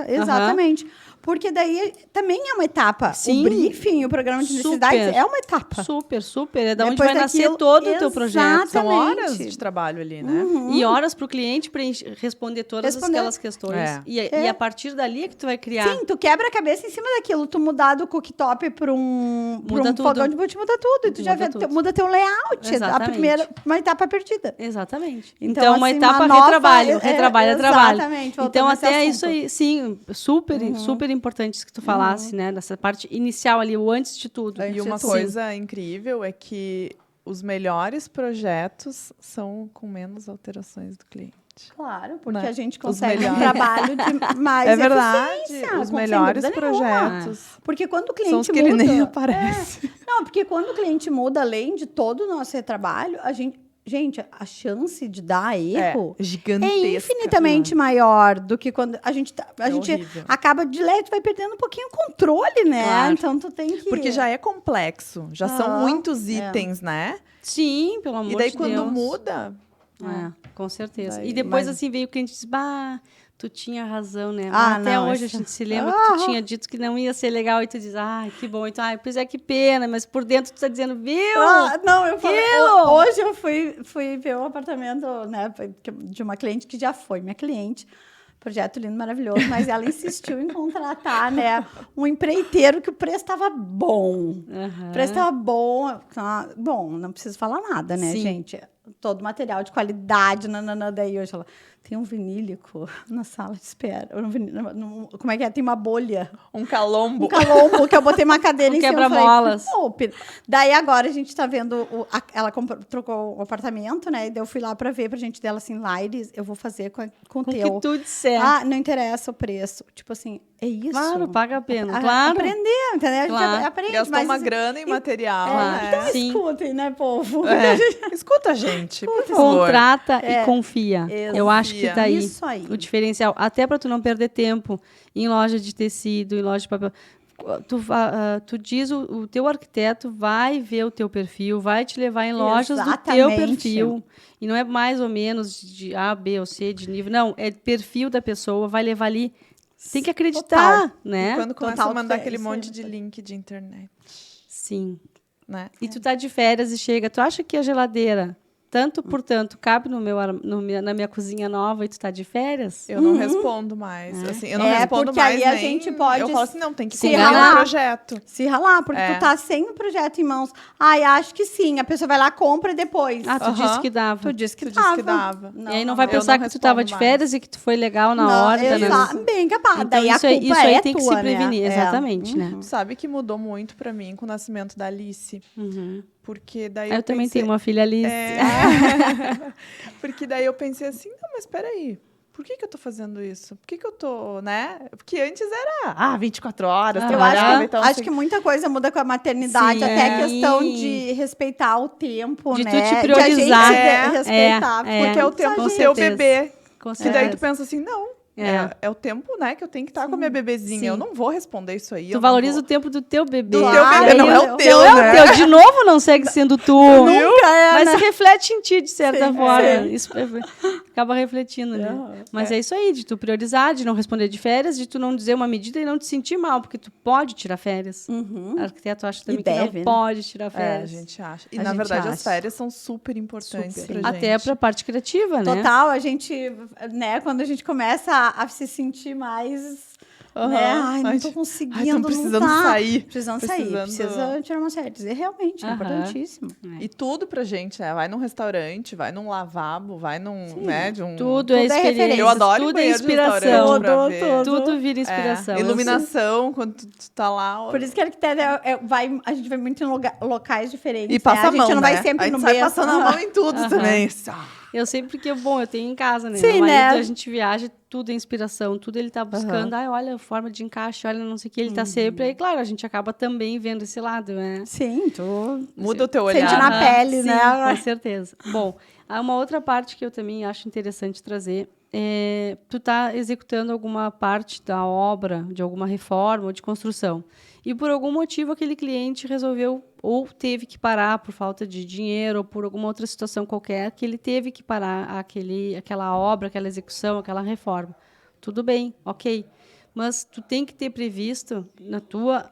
Exatamente. Porque daí também é uma etapa. Sim. O briefing, o programa de necessidades é uma etapa. Super. É da onde Depois vai nascer daquilo, todo o teu projeto. São horas Exatamente. de trabalho ali, né? E horas para o cliente responder todas aquelas questões. É. E a partir dali é que tu vai criar. Sim, tu quebra a cabeça em cima daquilo. Tu mudar do cooktop para um Muda tudo. fogão de bote, muda tudo. E tu já vê, muda teu layout. Exatamente. Uma etapa perdida. Exatamente. Então, Então uma assim, etapa uma nova- retrabalho, trabalho. Exatamente. voltando Então nesse até assunto. isso aí, sim, super importante isso que tu falasse, né? Nessa parte inicial ali, o antes de tudo. E uma coisa incrível é que os melhores projetos são com menos alterações do cliente. Claro, porque Né? a gente Os consegue um melhores. trabalho de mais É verdade. eficiência, Os sem melhores dúvida nenhuma. projetos Porque quando o cliente são os que ele muda... nem aparece. Não, porque quando o cliente muda, além de todo o nosso retrabalho, a gente... Gente, a chance de dar erro É gigantesca. é infinitamente maior do que quando a gente horrível. acaba de ler, tu vai perdendo um pouquinho o controle, né? Claro. Então tu tem que... Porque já é complexo, já são muitos itens, né? Sim, pelo amor de E Deus. daí quando muda, Com certeza. Daí, E depois, mas- assim, veio o cliente e disse, bah, tu tinha razão, né? Ah, Até não, hoje essa- a gente se lembra que tu tinha dito que não ia ser legal. E tu diz, ai, que bom. Então, pois é, que pena. Mas por dentro tu tá dizendo, viu? Não, eu falei, Aquilo! hoje eu fui ver um apartamento, né, de uma cliente que já foi minha cliente. Projeto lindo, maravilhoso, mas ela insistiu em contratar, né, um empreiteiro que o preço estava bom. O preço estava bom. Bom, não preciso falar nada, né, Sim. gente? Todo material de qualidade, nananã, daí hoje ela tem um vinílico na sala de espera. Como é que é? Tem uma bolha. um calombo. Um calombo que eu botei uma cadeira Um em cima. eu falei, quebra-molas. "Pô, daí agora a gente tá vendo, ela trocou o apartamento, né? E daí eu fui lá pra ver pra gente dela assim, Laires, eu vou fazer com o Com teu. que tu disser. Ah, não interessa o preço. Tipo assim, é isso. Claro, paga a pena. Claro. Aprender, entendeu? A Claro. gente aprende. Gastou mas, uma assim, grana em material, Claro. né? Sim. escutem, né, povo? Escuta a gente, por favor. Contrata e confia. Eu acho que tá aí Isso aí. o diferencial. Até para tu não perder tempo em loja de tecido, em loja de papel. Tu diz, o teu arquiteto vai ver o teu perfil, vai te levar em lojas do teu Exatamente. perfil. E não é mais ou menos de A, B ou C, de nível. Não, é perfil da pessoa, vai levar ali. Tem que acreditar, né? E quando começa Total a mandar diferença. aquele monte de link de internet, Sim. né? E tu tá de férias e chega, tu acha que a geladeira, tanto por tanto, cabe na minha cozinha nova e tu tá de férias? Eu não respondo mais. Assim, eu não É, respondo porque mais aí a nem... gente pode Eu falo assim, não, tem que se cumprir o ralar. projeto. Se ralar, porque É. tu tá sem o projeto em mãos. Ai, acho que sim. A pessoa vai lá, compra e depois. Ah, tu Aham. disse que dava. Tu disse que Tu dava. disse que dava. E aí não vai eu pensar não que tu tava respondo de mais. férias e que tu foi legal na Não, hora. Né? Bem capaz. Então, Daí isso a aí, culpa isso aí é tem que tua, se prevenir, né? exatamente, né? Tu sabe que mudou muito pra mim com o nascimento da Alice. Uhum. Porque daí Eu também pensei... tenho uma filha Alice. Porque daí eu pensei assim, não, mas peraí, por que eu tô fazendo isso? Por que eu tô, né? Porque antes era, 24 horas, Ah, Eu trabalhava e acho, tal. acho que muita coisa muda com a maternidade, Sim. até a questão de respeitar o tempo, De né? tu te De priorizar. a gente respeitar. Porque é o tempo com do teu certeza. bebê. Com Que daí tu certeza. pensa assim, não, é o tempo, né, que eu tenho que estar com a minha bebezinha. Sim. Eu não vou responder isso aí. Tu valoriza o tempo do teu bebê. Do teu teu bebê, bebê, não é o teu, Não é né? o teu. De novo não segue sendo tu. Nunca é, Mas né? se reflete em ti, de certa Sim, forma. sim. Isso acaba refletindo, né? Uhum. Mas é isso aí, de tu priorizar, de não responder de férias, de tu não dizer uma medida e não te sentir mal, porque tu pode tirar férias. Arquiteto acha também que deve, né? não pode tirar É, férias. a gente acha. E, A na gente verdade, as acha. férias são super importantes Super. pra gente. Até pra parte criativa, né? Total, a gente, né, quando a gente começa a se sentir mais, Aham. né, ai, não Ai, tô conseguindo, ai, tô não precisando tá. sair. Precisando sair, precisa tirar uma série. E realmente, é Aham. importantíssimo. E tudo pra gente, né? Vai num restaurante, vai num lavabo, vai num, né, de um... Tudo é Tudo é experiência. referência. Eu adoro ir Tudo é banheiro de inspiração. restaurante pra ver. Tudo vira inspiração. É, iluminação, quando tu tá lá... Por isso que arquiteto a gente vai muito em locais diferentes. E passa né? a mão, A gente não né? vai sempre a gente no sai mesmo. passando a mão em tudo também. Eu sempre que eu tenho em casa, né? Sim, Meu marido, né? a gente viaja, tudo é inspiração, tudo ele tá buscando. Ai, olha a forma de encaixe, olha não sei o que, ele tá sempre. Aí, claro, a gente acaba também vendo esse lado, né? Sim, tu Muda o teu olhar. sente na né? pele, Sim, né? com certeza. Bom, há uma outra parte que eu também acho interessante trazer. Tu tá executando alguma parte da obra, de alguma reforma ou de construção. E por algum motivo aquele cliente resolveu ou teve que parar por falta de dinheiro ou por alguma outra situação qualquer, que ele teve que parar aquela obra, aquela execução, aquela reforma. Tudo bem, ok. Mas tu tem que ter previsto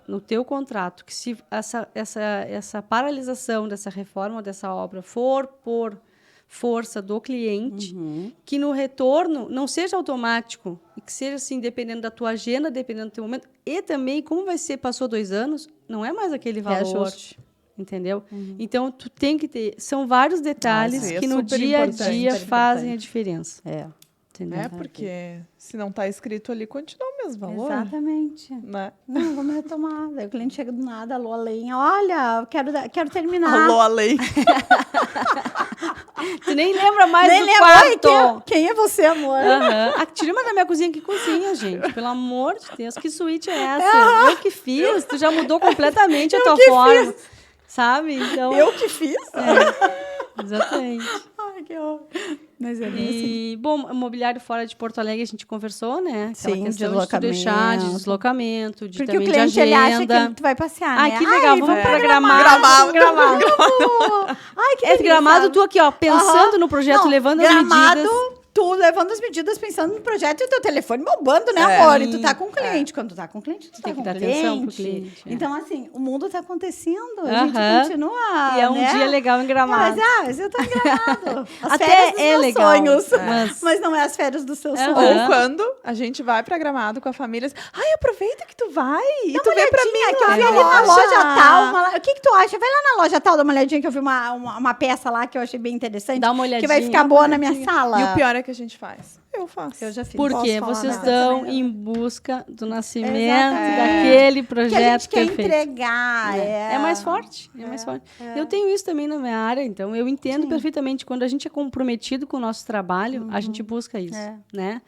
no teu contrato que se essa paralisação dessa reforma ou dessa obra for por força do cliente, que no retorno não seja automático, e que seja assim, dependendo da tua agenda, dependendo do teu momento, e também, como vai ser, passou 2 anos, não é mais aquele valor. Reajuste. Entendeu? Então, tu tem que ter... São vários detalhes é que no super dia a importante. dia Super fazem a importante. diferença. Entendeu? É, porque se não está escrito ali, continua o mesmo valor. Exatamente. Né? Não, vamos retomar. Daí o cliente chega do nada, alô, a lenha. Olha, quero terminar. Alô, além. Tu nem lembra mais Nem do lembro. quarto. Oi, quem é você, amor? Tira uma da minha cozinha, que cozinha, gente. Pelo amor de Deus, que suíte é essa? Eu que fiz. Tu já mudou completamente a tua forma. Sabe? Então, Eu que fiz? exatamente. Ai, que horror. Mas é bem assim. E, bom, mobiliário fora de Porto Alegre, a gente conversou, né? Aquela Sim, questão de tu deixar de deslocamento, de Porque também o cliente, de ele acha agenda. que tu vai passear, Ai, né? que legal, vamos pra Gramado. Gramado. Ai, que Esse delícia. Gramado, tu aqui, ó, pensando Aham. no projeto, Não, levando as Gramado, medidas. tu levando as medidas, pensando no projeto e o teu telefone bombando, né, É. amor? E tu tá com o cliente. Quando tu tá com o cliente, tu Tem tá que com dar o cliente. atenção pro cliente, é. Então, assim, o mundo tá acontecendo. A gente Aham. continua, E é um né? dia legal em Gramado. Mas eu tô em Gramado. As Até férias dos é meus legal, sonhos. mas- Mas não é as férias dos seus Aham. sonhos. Ou quando a gente vai pra Gramado com a família. Ai, aproveita que tu vai. E Dá tu uma vem pra mim olhadinha, que eu lá vi na ali na loja. loja tal. O que tu acha? Vai lá na loja tal, dá uma olhadinha, que eu vi uma peça lá que eu achei bem interessante. Dá uma Que vai olhadinha. ficar boa na minha sala. E o pior é que a gente faz. Eu faço. Eu já fiz. Porque Posso falar vocês nada. estão Também. em busca do nascimento Exatamente. daquele Que projeto a gente quer perfeito. entregar. É mais forte, é mais forte. Eu tenho isso também na minha área, então eu entendo perfeitamente. Quando a gente é comprometido com o nosso trabalho, a gente busca isso, né?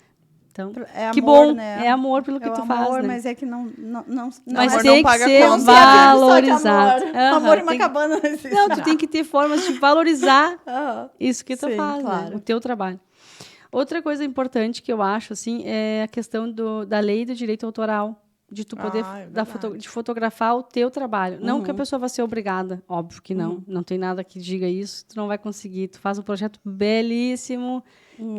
Então, É que amor, bom, né? é amor pelo que É o tu amor, faz, né? mas é que não Mas amor tem não que paga ser conta. não se vive só de valorizado. amor. Aham, Amor e uma tem- cabana não existe. Não, tu tem que ter formas de valorizar Aham. isso que tu Sim, faz, claro. né? O teu trabalho. Outra coisa importante que eu acho, assim, é a questão da lei do direito autoral, de tu poder Ah, é verdade. de fotografar o teu trabalho. Não que a pessoa vá ser obrigada, óbvio que não. Não tem nada que diga isso, tu não vai conseguir. Tu faz um projeto belíssimo,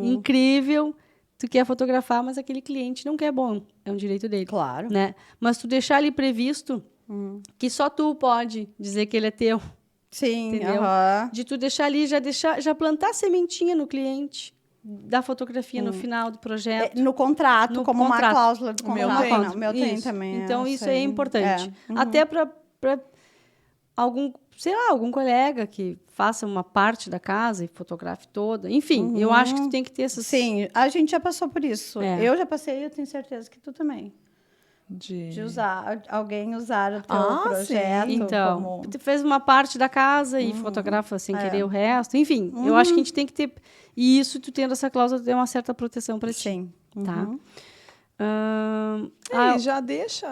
incrível, tu quer fotografar, mas aquele cliente não quer, bom, é um direito dele. Claro. Né? Mas tu deixar ali previsto que só tu pode dizer que ele é teu. Sim, Entendeu? aham. De tu deixar ali, já plantar sementinha no cliente da fotografia no final do projeto. No contrato, No como contrato. uma cláusula de O meu contrato. tem. Não, o meu tem Isso. também. Então, isso aí. é importante. É. Até para algum, sei lá, algum colega que faça uma parte da casa e fotografe toda. Enfim, eu acho que tu tem que ter essas... Sim, a gente já passou por isso. É. Eu já passei e eu tenho certeza que tu também. De... De usar, alguém usar o teu Ah, projeto Então, como... tu fez uma parte da casa e fotografa sem querer o resto. Enfim, eu acho que a gente tem que ter... E isso, tu tendo essa cláusula, tem uma certa proteção para ti. Sim. Tá? E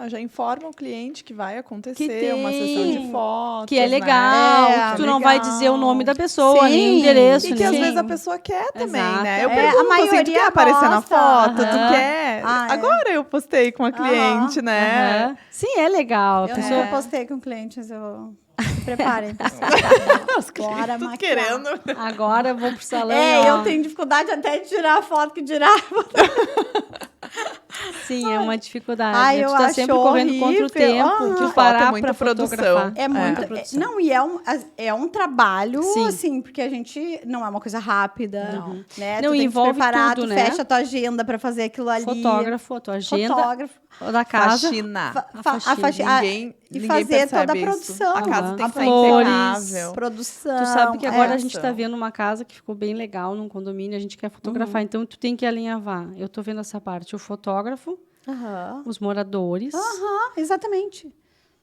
já informa o cliente que vai acontecer Que uma tem, sessão de fotos. que é né? legal, É, que tu não vai legal. dizer o nome da pessoa, Sim. nem o endereço. E que nem... às Sim. vezes a pessoa quer também, Exato. né? Eu É, pergunto, a assim, tu maioria quer aparecer na gosta. foto? Aham. Tu quer? Ah, é. Agora eu postei com a cliente, né? Aham. Sim, é legal. A Eu pessoa... nunca postei com clientes, eu... Se preparem, pessoal. Bora Tudo maquiar. querendo. Agora eu vou pro salão. É, e, ó, eu tenho dificuldade até de tirar a foto que tirar. Sim, é uma dificuldade. Ai, né? eu Tu tá acho sempre correndo contra o horrível. tempo. Aham. Tu Falta parar muita pra produção. fotografar. É muito. Muita produção. Não, e é um trabalho, Sim. assim, porque a gente não é uma coisa rápida. Não. Né? Não, tu tem envolve que se preparar, tudo, tu né? fecha a tua agenda pra fazer aquilo ali. Fotógrafo, a tua agenda Fotógrafo. da casa. Faxina. faxina. E Ninguém fazer toda a percebe isso. produção. A casa Aham. tem que estar Flores. impecável. Produção. Tu sabe que agora é. a gente está vendo uma casa que ficou bem legal num condomínio, a gente quer fotografar, então tu tem que alinhavar. Eu estou vendo essa parte, o fotógrafo, Aham. os moradores, Aham, exatamente.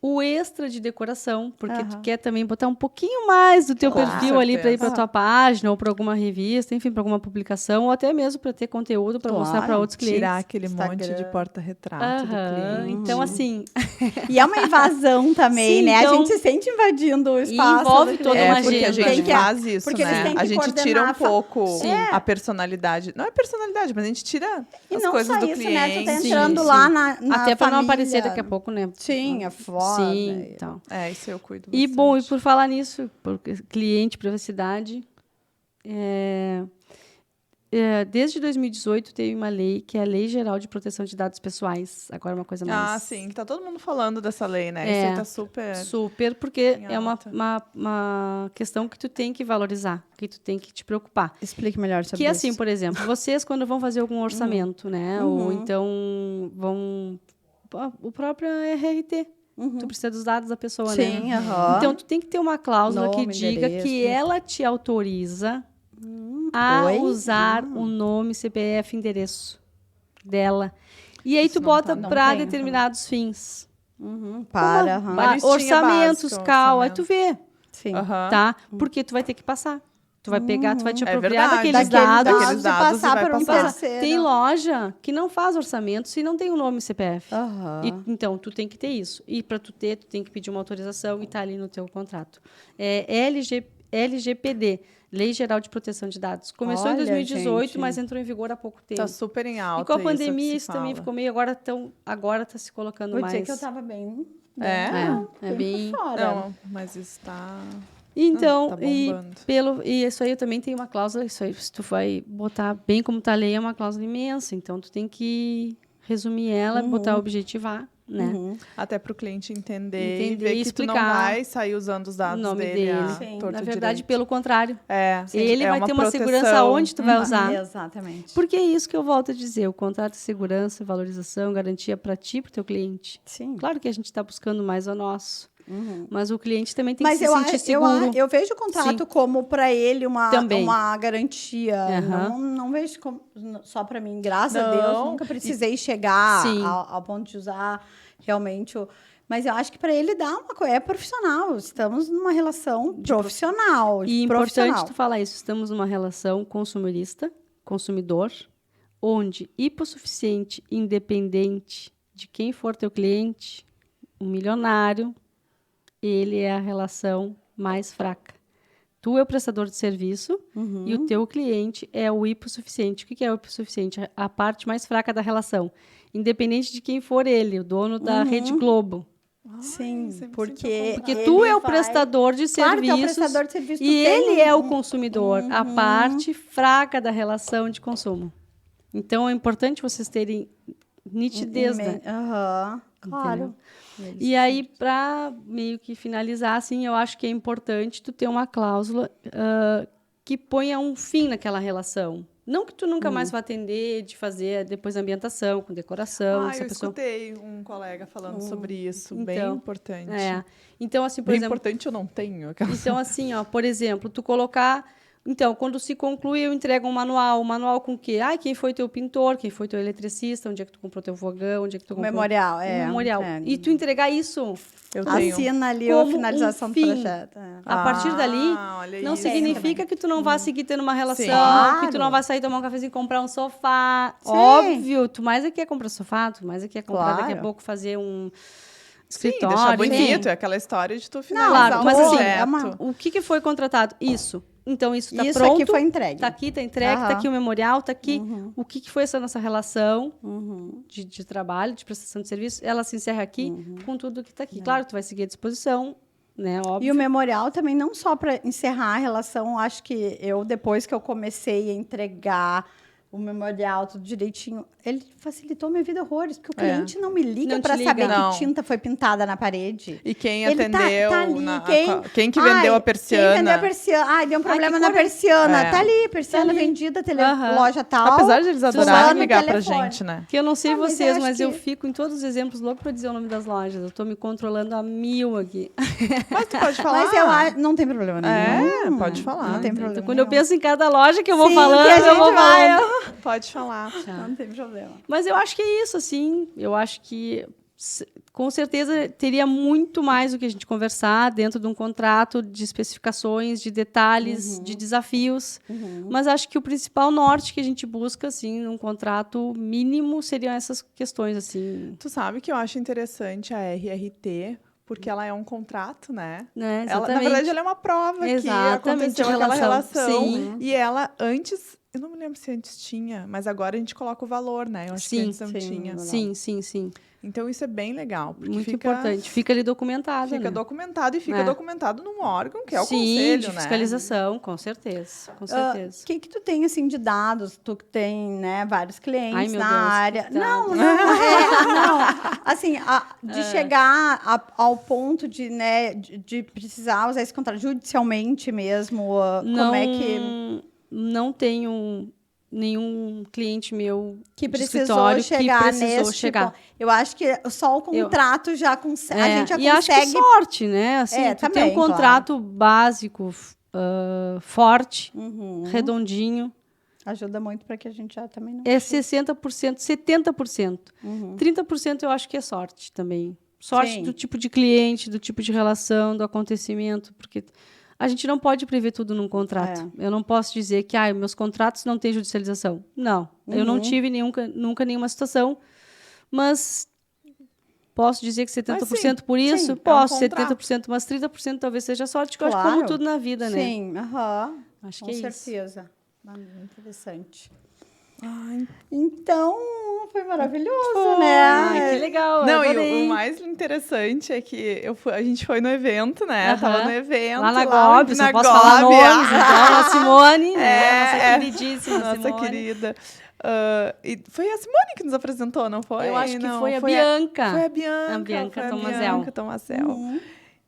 o extra de decoração, porque tu quer também botar um pouquinho mais do teu Com perfil ali para ir para certeza. tua página ou para alguma revista, enfim, para alguma publicação, ou até mesmo para ter conteúdo para mostrar para Claro. outros clientes. Tirar aquele monte Instagram. de porta-retrato do Aham. cliente. Então, assim, E é uma invasão também, Sim, né? então- A gente se sente invadindo o espaço. envolve do toda cliente. uma É, porque a agenda. gente Tem que- faz isso, porque eles né? têm que A gente tira coordenar um pouco Sim. a personalidade. Não é personalidade, mas a gente tira E as não coisas só do isso, cliente. né? Tu tá Sim, entrando sim. lá na até para não família. aparecer daqui a pouco, né? Sim, é foda. Sim, então. É, isso eu cuido E, bastante. bom, e por falar nisso, por cliente, privacidade, desde 2018 teve uma lei, que é a Lei Geral de Proteção de Dados Pessoais. Agora é uma coisa mais... Ah, sim, que tá todo mundo falando dessa lei, né? Isso aí tá super... Super, porque em é alta. uma questão que tu tem que valorizar, que tu tem que te preocupar. Explique melhor sobre Que isso. assim, por exemplo, vocês quando vão fazer algum orçamento, né? Ou então vão... O próprio RRT. Tu precisa dos dados da pessoa, né? Sim, aham. Então, tu tem que ter uma cláusula que Nome, diga endereço. que ela te autoriza a Oi? usar o nome, CPF, endereço dela. E aí tu não bota tá. Não para tem, determinados fins. Para, Uma aham. listinha Orçamentos, básica, cal, aí orçamento. tu vê, Sim. Aham. tá? Porque tu vai ter que passar. Tu vai pegar, tu vai te É apropriar verdade. daqueles Daqueles dados. dados e passar e vai para um passar. terceiro. Tem loja que não faz orçamento se não tem o nome CPF. Aham. Então, tu tem que ter isso. E para tu ter, tu tem que pedir uma autorização e tá ali no teu contrato. É LGPD, Lei Geral de Proteção de Dados. Começou em Olha, 2018, gente. mas entrou em vigor há pouco tempo. Tá super em alta. E com a isso que pandemia, se isso também fala. ficou meio... Agora tá se colocando Vou mais... dizer que eu tava bem... É? É bem... por fora. Não, mas isso tá... Então, tá e bombando. isso aí eu também tenho uma cláusula, isso aí, se tu vai botar bem como tá a lei, é uma cláusula imensa. Então, tu tem que resumir ela, botar objetivar, né? Até para o cliente entender e Entender ver e que tu não explicar vai sair usando os dados o nome dele. dele. Sim. Torto Na verdade, direito. pelo contrário. Ele é vai uma ter uma segurança proteção. onde tu vai usar. Exatamente. Porque é isso que eu volto a dizer, o contrato de segurança, valorização, garantia para ti e para o teu cliente. Sim. Claro que a gente está buscando mais o nosso, mas o cliente também tem Mas que se sentir seguro. eu vejo o contrato Sim. como para ele Também. uma garantia. Aham. Não vejo como, só para mim. Graças a Não. Deus, nunca precisei chegar Sim. ao ponto de usar realmente Mas eu acho que para ele dá uma coisa. É profissional. Estamos numa relação profissional. E profissional. importante tu falar isso. Estamos numa relação consumidor, onde hipossuficiente, independente de quem for teu cliente, o milionário, ele é a relação mais fraca. Tu é o prestador de serviço e o teu cliente é o hipossuficiente. O que é o hipossuficiente? A parte mais fraca da relação. Independente de quem for ele, o dono da Rede Globo. Sim, sempre porque Tu ele é o vai- prestador de Claro que é o serviços prestador de serviço, e tu tem ele é o consumidor, a parte fraca da relação de consumo. Então, é importante vocês terem nitidez, né? Aham, claro. E aí, para meio que finalizar, assim, eu acho que é importante tu ter uma cláusula que ponha um fim naquela relação. Não que tu nunca mais vá atender de fazer depois a ambientação, com decoração. se a Eu pessoa... escutei um colega falando sobre isso, bem Então, importante. Então, assim, por Bem exemplo... importante eu não tenho. Então, assim, ó, por exemplo, tu colocar... Então, quando se conclui, eu entrego um manual. Um manual com o quê? Quem foi teu pintor, quem foi teu eletricista, onde é que tu comprou teu fogão, onde é que tu comprou... Memorial, Um memorial. é. E tu entregar isso Eu tenho. Assina ali como a finalização um do fim. projeto. É. A partir dali, olha não isso. significa que tu não vá seguir tendo uma relação, Sim. que tu não vai sair tomar um cafezinho e comprar um sofá. Sim. Óbvio, tu mais é que quer comprar sofá, tu mais é que quer comprar Claro. daqui a pouco fazer um Sim, escritório. deixar bonito. Sim. É aquela história de tu finalizar Claro, o mas assim, projeto. o que foi contratado? Isso. Então, isso está Isso pronto. aqui foi entregue. Está aqui, está entregue, está Aham. aqui o memorial, está aqui. O que foi essa nossa relação de trabalho, de prestação de serviço? Ela se encerra aqui com tudo que está aqui. Claro, tu vai seguir à disposição, né? Óbvio. E o memorial também, não só para encerrar a relação, acho que depois que eu comecei a entregar o memorial tudo direitinho, ele facilitou minha vida horrores, porque o cliente não me liga Não te para liga. saber Não. que tinta foi pintada na parede. E quem Ele tá atendeu, ali, quem que vendeu a persiana. Quem vendeu a persiana. Deu um problema que na cor é? persiana. É. Tá ali, persiana Tá ali. vendida, Aham. loja tal. Apesar de eles adorarem fulano, ligar pra telefone. gente, né? Que eu não sei Mas eu vocês, acho mas eu que- fico em todos os exemplos louco para dizer o nome das lojas. Eu estou me controlando a 1000 aqui. Mas tu pode falar. Mas eu acho, não tem problema nenhum. pode falar. Não tem problema Então, quando eu nenhum. penso em cada loja que eu vou Sim, falando, que a eu gente vou vai. falando. Pode falar. Não tem problema. Mas eu acho que é isso, assim. Eu acho que, com certeza, teria muito mais o que a gente conversar dentro de um contrato de especificações, de detalhes, de desafios. Mas acho que o principal norte que a gente busca, assim, num contrato mínimo, seriam essas questões, assim. Tu sabe que eu acho interessante a RRT, porque ela é um contrato, né? Né? Ela, na Exatamente. verdade, ela é uma prova Exatamente, que aconteceu de aquela relação. relação. Sim. E ela, antes, Eu não me lembro se antes tinha, mas agora a gente coloca o valor, né? Eu acho que antes não tinha. Sim. Então, isso é bem legal. Porque Muito importante. Fica ali documentado, Fica né? documentado e fica documentado num órgão, que é o Sim, conselho, de né? fiscalização, com certeza. Com certeza. O que tu tem, assim, de dados? Tu que tem, né, vários clientes Ai, meu na Deus, área. que dados. Não. Assim, de chegar ao ponto de, né, de precisar usar esse contrato judicialmente mesmo, como é que... Não tenho nenhum cliente meu Que de precisou escritório chegar que precisou nesse chegar. Eu acho que só o contrato já consegue. A gente já e acho que consegue. sorte, né? Assim, tu também, tem um contrato básico, forte, redondinho. Ajuda muito para que a gente já também não. É 60%, 70%. 30% eu acho que é sorte também. Sorte do tipo de cliente, do tipo de relação, do acontecimento, porque a gente não pode prever tudo num contrato. Eu não posso dizer que meus contratos não têm judicialização. Não, eu não tive nunca nenhuma situação, mas posso dizer que 70% por isso? Posso, 70%, mas 30% talvez seja sorte, que eu acho que como tudo na vida, né? Sim, acho com que é certeza. Interessante. Então, foi maravilhoso, né? Ai, que legal. Não, adorei. e o mais interessante é que a gente foi no evento, né? Tava no evento. Lá na Gob, só posso falar nomes, então, a Simone, né? Nossa queridíssima nossa Simone. querida. E foi a Simone que nos apresentou, não foi? Eu acho que foi a Bianca. Foi a Bianca. A Bianca Tomazel.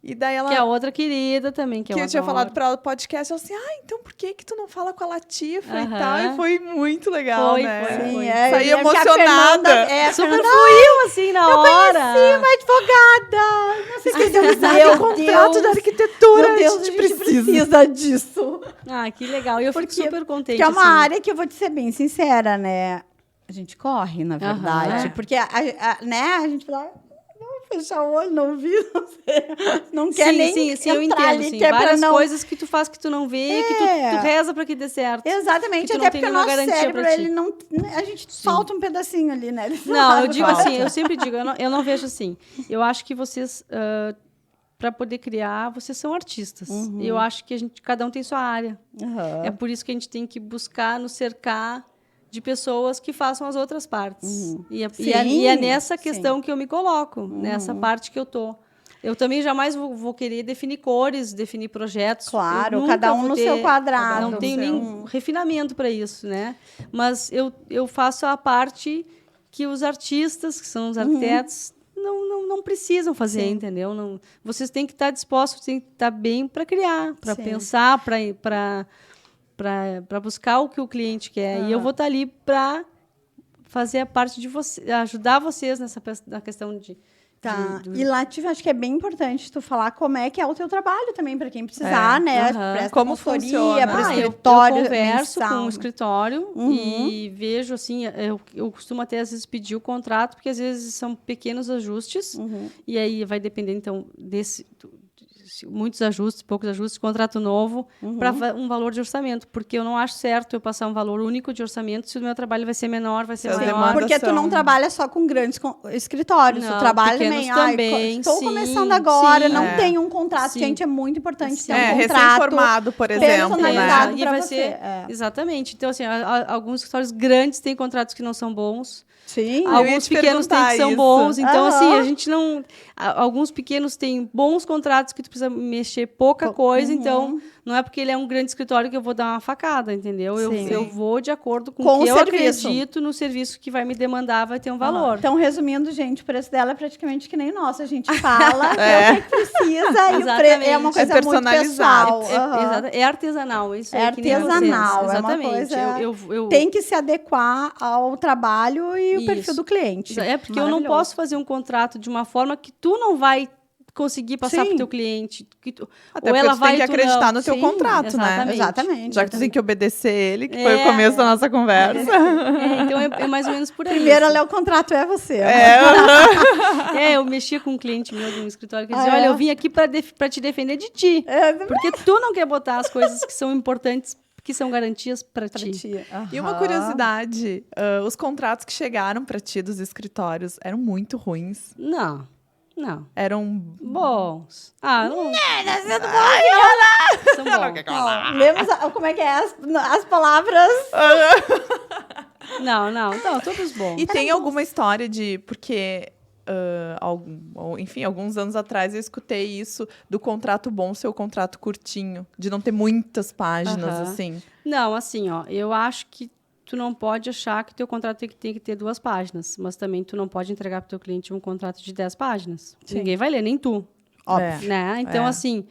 E daí ela... Que é outra querida também, que eu tinha falado pra ela no podcast, ela assim, então por que tu não fala com a Latifa e tal? E foi muito legal, né? Sim, saí emocionada. Super fluiu, assim, na hora. Eu conheci uma advogada. Não sei se o contrato da arquitetura. Meu Deus, a gente precisa disso. Que legal. E eu fico super contente. Porque é uma área que eu vou te ser bem sincera, né? A gente corre, na verdade. Porque, né, a gente fala... Fechar o olho, não vi, não sei. Não quer nem sim, eu entendo. Ali, sim. Que várias coisas que tu faz que tu não vê, que tu reza pra que dê certo. Exatamente, até porque o nosso cérebro, ele não... A gente falta um pedacinho ali, né? Não, eu digo assim, eu sempre digo, eu não vejo assim. Eu acho que vocês, para poder criar, vocês são artistas. Eu acho que cada um tem sua área. É por isso que a gente tem que buscar nos cercar de pessoas que façam as outras partes. E é nessa questão que eu me coloco, nessa parte que eu tô. Eu também jamais vou querer definir cores, definir projetos. Claro, cada um no seu quadrado. Não tenho nenhum refinamento para isso, né? Mas eu faço a parte que os artistas, que são os arquitetos, não precisam fazer, entendeu? Não, vocês têm que estar dispostos, têm que estar bem para criar, para pensar, para buscar o que o cliente quer. E eu vou estar ali para fazer a parte de você, ajudar vocês na questão de... E lá, acho que é bem importante tu falar como é que é o teu trabalho também, para quem precisar, né? Como funciona. Para escritório. Eu converso com o escritório e vejo, assim, eu costumo até, às vezes, pedir o contrato, porque, às vezes, são pequenos ajustes, e aí vai depender, então, muitos ajustes, poucos ajustes, contrato novo, para um valor de orçamento, porque eu não acho certo eu passar um valor único de orçamento se o meu trabalho vai ser menor, vai ser maior. Porque tu não trabalha só com grandes escritórios, tu trabalha também. Estou começando agora, não tenho um contrato, gente, é muito importante ter um contrato. Recém-formado, por exemplo, personalizado e vai ser exatamente. Então, assim, alguns escritórios grandes têm contratos que não são bons. Sim, alguns pequenos têm que são bons. Então, assim, a gente não... Alguns pequenos têm bons contratos que tu precisa mexer pouca coisa. Então, não é porque ele é um grande escritório que eu vou dar uma facada, entendeu? Eu vou de acordo com o que eu acredito no serviço que vai me demandar, vai ter um valor. Então, resumindo, gente, o preço dela é praticamente que nem o nosso. A gente fala o que precisa e o preço é uma coisa muito pessoal. É artesanal. Isso é artesanal. Exatamente. É uma coisa... Tem que se adequar ao trabalho e o perfil do cliente. É porque eu não posso fazer um contrato de uma forma que tu não vai conseguir passar para o teu cliente. Até ou ela vai tem que acreditar no teu contrato, né? Exatamente. Já que tu tem que obedecer ele, que foi o começo da nossa conversa. Então, é mais ou menos por aí. Primeiro a ler o contrato é você. Eu mexia com um cliente meu de um escritório que dizia, olha, eu vim aqui para te defender de ti. Porque tu não quer botar as coisas que são importantes, que são garantias para ti. E uma curiosidade, os contratos que chegaram para ti dos escritórios eram muito ruins? Não. Eram bons. Não. são bons. Lemos como é que é as palavras. Não, todos bons. E tem alguma história de... Porque, enfim, alguns anos atrás eu escutei isso do contrato bom ser o contrato curtinho. De não ter muitas páginas, assim. Não, assim, eu acho que tu não pode achar que o teu contrato tem que ter 2 páginas. Mas também tu não pode entregar para o teu cliente um contrato de 10 páginas. Sim. Ninguém vai ler, nem tu. Óbvio. Né? Então, assim...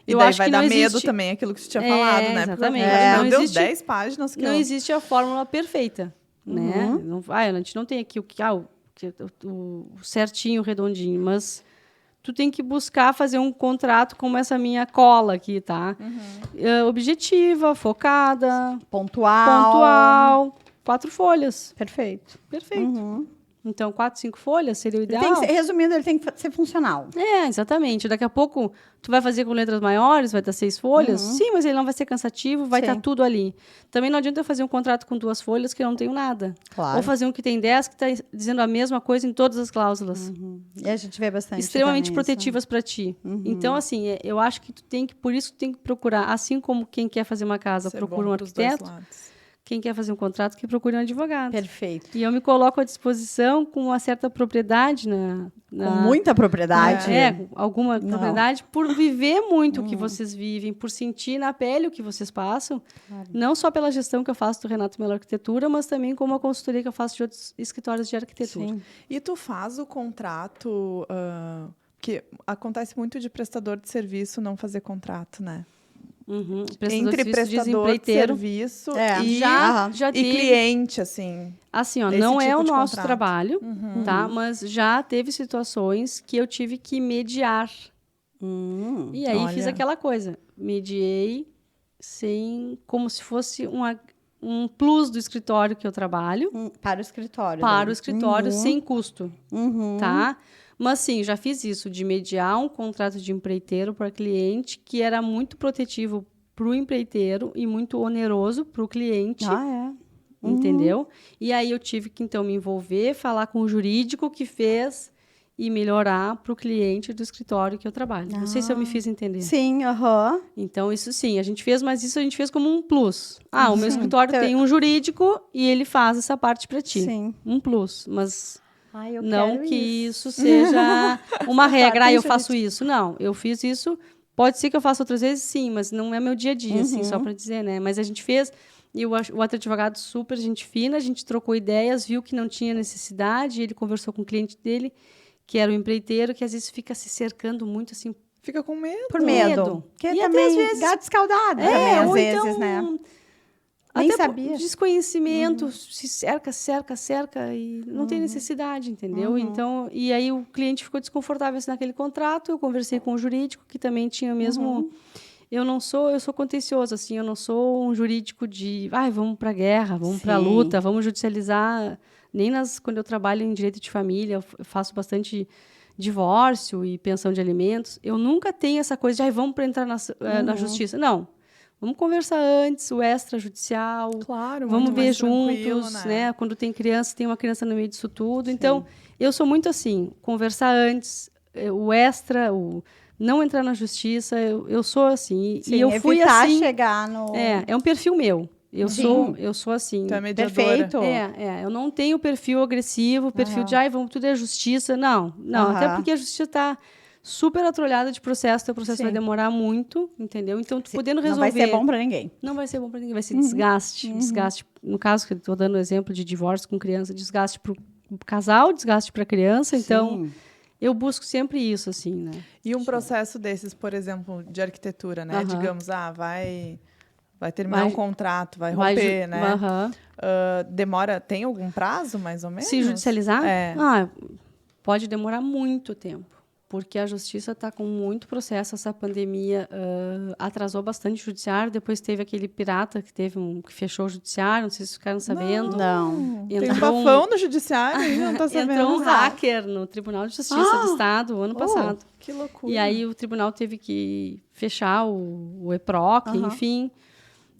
E eu daí acho vai que dar não medo existe... também, aquilo que você tinha falado, né? Exatamente. Meu Não Deus, existe... 10 páginas que não existe a fórmula perfeita, né? Uhum. A gente não tem aqui o certinho, redondinho, mas tu tem que buscar fazer um contrato como essa minha cola aqui, tá? Objetiva, focada, pontual, 4 folhas. Perfeito. Perfeito. Então, 4, 5 folhas seria o ideal. Resumindo, ele tem que ser funcional. Exatamente. Daqui a pouco, tu vai fazer com letras maiores, vai dar 6 folhas. Sim, mas ele não vai ser cansativo, vai estar tudo ali. Também não adianta eu fazer um contrato com 2 folhas que eu não tenho nada. Claro. Ou fazer um que tem 10 que está dizendo a mesma coisa em todas as cláusulas. E a gente vê bastante Extremamente protetivas para ti. Então, assim, eu acho que por isso tu tem que procurar, assim como quem quer fazer uma casa procura um arquiteto, quem quer fazer um contrato, que procure um advogado. Perfeito. E eu me coloco à disposição com uma certa propriedade. Com muita propriedade. Alguma propriedade, por viver muito o que vocês vivem, por sentir na pele o que vocês passam. Claro. Não só pela gestão que eu faço do Renato Mello Arquitetura, mas também como a consultoria que eu faço de outros escritórios de arquitetura. Sim. E tu faz o contrato... que acontece muito de prestador de serviço não fazer contrato, né? Entre prestador de serviço e cliente, assim. Assim, não é o nosso trabalho, tá? Mas já teve situações que eu tive que mediar. E aí fiz aquela coisa. Mediei como se fosse um plus do escritório que eu trabalho. Para o escritório. Para o escritório, sem custo, tá? Mas, sim, já fiz isso, de mediar um contrato de empreiteiro para cliente, que era muito protetivo para o empreiteiro e muito oneroso para o cliente. Entendeu? E aí eu tive que, então, me envolver, falar com o jurídico que fez e melhorar para o cliente do escritório que eu trabalho. Não sei se eu me fiz entender. Sim, Então, isso sim, a gente fez, mas isso a gente fez como um plus. O meu escritório tem um jurídico e ele faz essa parte para ti. Sim. Um plus, mas... eu não quero que isso seja uma regra, eu faço isso. Não, eu fiz isso. Pode ser que eu faça outras vezes, sim, mas não é meu dia a dia, assim, só para dizer, né? Mas a gente fez, e o outro advogado super gente fina, a gente trocou ideias, viu que não tinha necessidade, ele conversou com o cliente dele, que era o empreiteiro, que às vezes fica se cercando muito, assim... Fica com medo. Por medo. Que e também, às vezes... gato escaldado também, às vezes, então, né? Nem Até sabia. Desconhecimento, se cerca e não tem necessidade, entendeu? Então, e aí o cliente ficou desconfortável assim, naquele contrato, eu conversei com o jurídico, que também tinha o mesmo... Eu sou contencioso, assim, eu não sou um jurídico de, vamos para a guerra, vamos para a luta, vamos judicializar. Nem quando eu trabalho em direito de família, eu faço bastante divórcio e pensão de alimentos. Eu nunca tenho essa coisa de, vamos para entrar na justiça. Não. Vamos conversar antes, o extrajudicial. Claro, vamos ver juntos, né? Quando tem uma criança no meio disso tudo. Então, eu sou muito assim, conversar antes, o extra, não entrar na justiça, eu sou assim. Sim, e eu fui assim. Chegar no... É um perfil meu. Eu sou assim. Tu é mediadora. Perfeito. Eu não tenho perfil agressivo, perfil de, vamos, tudo é justiça. Não, até porque a justiça está super atrolhada de processo, teu processo vai demorar muito, entendeu? Então, tu podendo resolver... Não vai ser bom para ninguém. Não vai ser bom para ninguém, vai ser desgaste. Desgaste, no caso, que eu estou dando exemplo de divórcio com criança, desgaste para o casal, desgaste para a criança, então... Eu busco sempre isso, assim, né? E um processo desses, por exemplo, de arquitetura, né? Digamos, vai terminar um contrato, vai romper, né? Demora, tem algum prazo, mais ou menos? Se judicializar? Pode demorar muito tempo. Porque a justiça está com muito processo. Essa pandemia atrasou bastante o judiciário. Depois teve aquele pirata que fechou o judiciário. Não sei se vocês ficaram sabendo. Não. Tem um bafão no judiciário, não está sabendo. Entrou um hacker no Tribunal de Justiça do Estado o ano passado. Que loucura. E aí o tribunal teve que fechar o EPROC, enfim,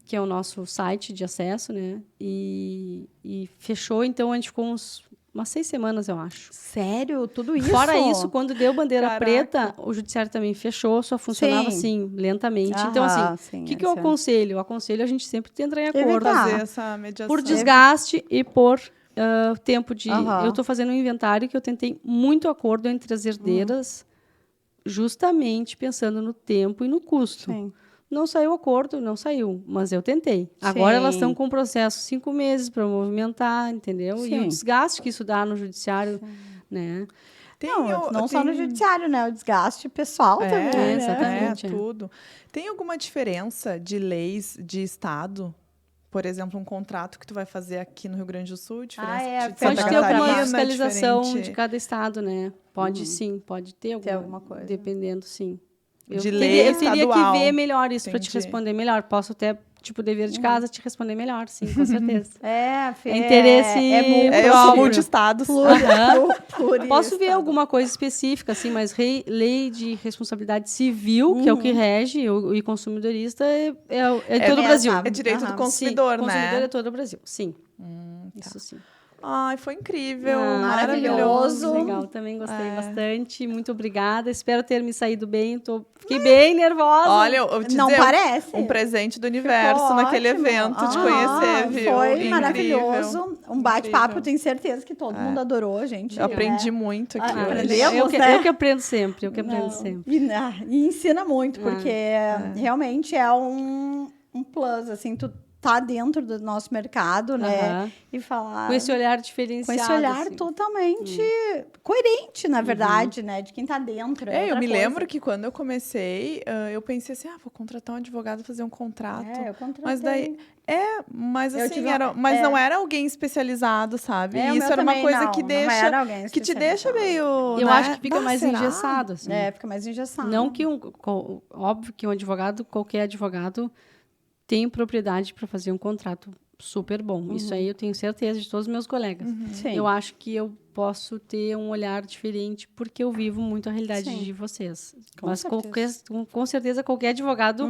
que é o nosso site de acesso, né? E fechou. Então, a gente ficou umas 6 semanas, eu acho. Sério? Tudo isso? Fora isso, quando deu bandeira Caraca. preta, o judiciário também fechou, só funcionava assim, lentamente. Então, assim, o que eu aconselho? Eu aconselho a gente sempre entrar em acordo. Evitar. Fazer essa mediação. Por desgaste e por tempo de... Aham. Eu estou fazendo um inventário que eu tentei muito acordo entre as herdeiras, justamente pensando no tempo e no custo. Sim. Não saiu acordo, não saiu, mas eu tentei. Agora Sim. elas estão com um processo 5 meses para movimentar, entendeu? E Sim. o desgaste que isso dá no judiciário, né? Não só no judiciário, né? O desgaste pessoal também. É, né? exatamente. Tudo. Tem alguma diferença de leis de estado? Por exemplo, um contrato que tu vai fazer aqui no Rio Grande do Sul, diferença de Pode Santa ter alguma Catarina, fiscalização diferente de cada estado, né? Pode sim, pode ter alguma coisa. Dependendo, sim. de lei eu teria estadual. que ver melhor isso para te Entendi. responder melhor. Posso até, tipo, dever de casa, te responder melhor, sim, com certeza. Interesse Eu sou multi-estados. Posso ver alguma coisa específica, assim, mas lei de responsabilidade civil, que é o que rege, e consumidorista, é todo o Brasil. É direito do consumidor, sim, né? consumidor é todo o Brasil, sim. Isso sim. Ai, foi incrível, maravilhoso. Legal, também gostei bastante. Muito obrigada. Espero ter me saído bem. Fiquei bem nervosa. Olha, eu te Não dizer, parece. um presente do universo Ficou naquele ótimo. evento, te conhecer, viu? Foi Incrível. maravilhoso. Um bate-papo, Incrível. tenho certeza que todo mundo adorou, gente. Eu aprendi muito aqui hoje. aprendemos, eu que aprendo sempre, E ensina muito, porque realmente é um plus, assim, tu tá dentro do nosso mercado, né? E falar... Com esse olhar diferenciado. Com esse olhar assim. totalmente coerente, na verdade, né? De quem tá dentro. Eu me outra lembro coisa. que quando eu comecei, eu pensei assim, vou contratar um advogado, fazer um contrato. Eu contratei. Mas daí... mas Eu assim, tive mas não era alguém especializado, sabe? o e isso meu era uma também coisa não, que não deixa... era alguém que te deixa meio... Eu né? acho que fica mais será? engessado, assim. Fica mais engessado. Não que óbvio que um advogado, qualquer advogado, tem propriedade para fazer um contrato super bom. Isso aí eu tenho certeza de todos os meus colegas. Sim. Eu acho que eu posso ter um olhar diferente porque eu vivo muito a realidade de vocês. Mas com certeza qualquer advogado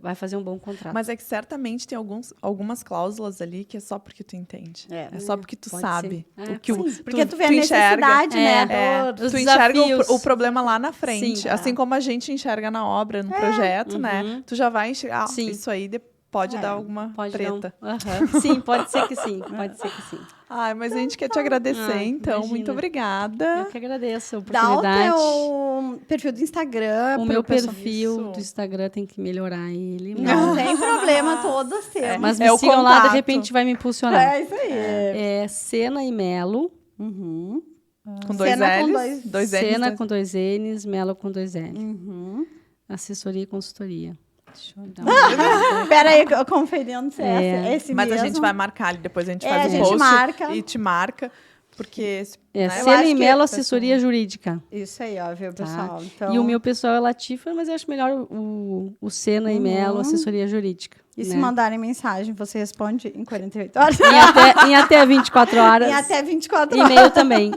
vai fazer um bom contrato. Mas é que certamente tem algumas cláusulas ali que é só porque tu entende. É só porque tu sabe. O que porque tu vê a necessidade, né? Tu enxerga o problema lá na frente. Sim. Assim como a gente enxerga na obra, no projeto, né? Tu já vai enxergar, isso aí pode dar alguma treta. Sim, pode ser que sim. Pode ser que sim. Ai, mas a gente quer te agradecer, então. Imagina. Muito obrigada. Eu que agradeço a Dá oportunidade. o teu perfil do Instagram. O meu perfil do Instagram tem que melhorar ele. Não tem problema, todos temos. Mas me sigam lá, de repente vai me impulsionar. É isso aí. É Sena e Melo. Com dois L's? Dois N's. Sena com 2 N's, Melo com 2 L. Assessoria e consultoria. Deixa eu dar uma... Pera aí, conferindo se é esse Mas mesmo. a gente vai marcar ali, depois a gente faz um post e te marca. Porque... Sena e Melo, assessoria jurídica. Isso aí, ó, viu, pessoal? Então... E o meu pessoal é Latifa, mas eu acho melhor o Sena e Melo, assessoria jurídica. E se mandarem mensagem, você responde em 48 horas? Em até 24 horas. Em até 24 horas.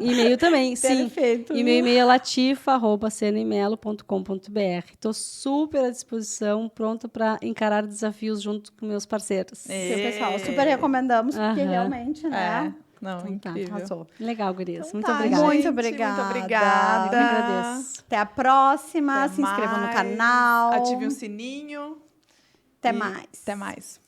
E-mail também, sim. Perfeito. E meu e-mail é latifa@senaemelo.com.br. Estou super à disposição, pronta para encarar desafios junto com meus parceiros. Seu pessoal, super recomendamos, porque realmente, né? Não, incrível. Arrasou. Legal, Gurias. Então muito obrigada. Muito obrigada. Muito obrigada. Eu que agradeço. Até a próxima. Se inscrevam no canal. Ative o sininho. Até mais. Até mais.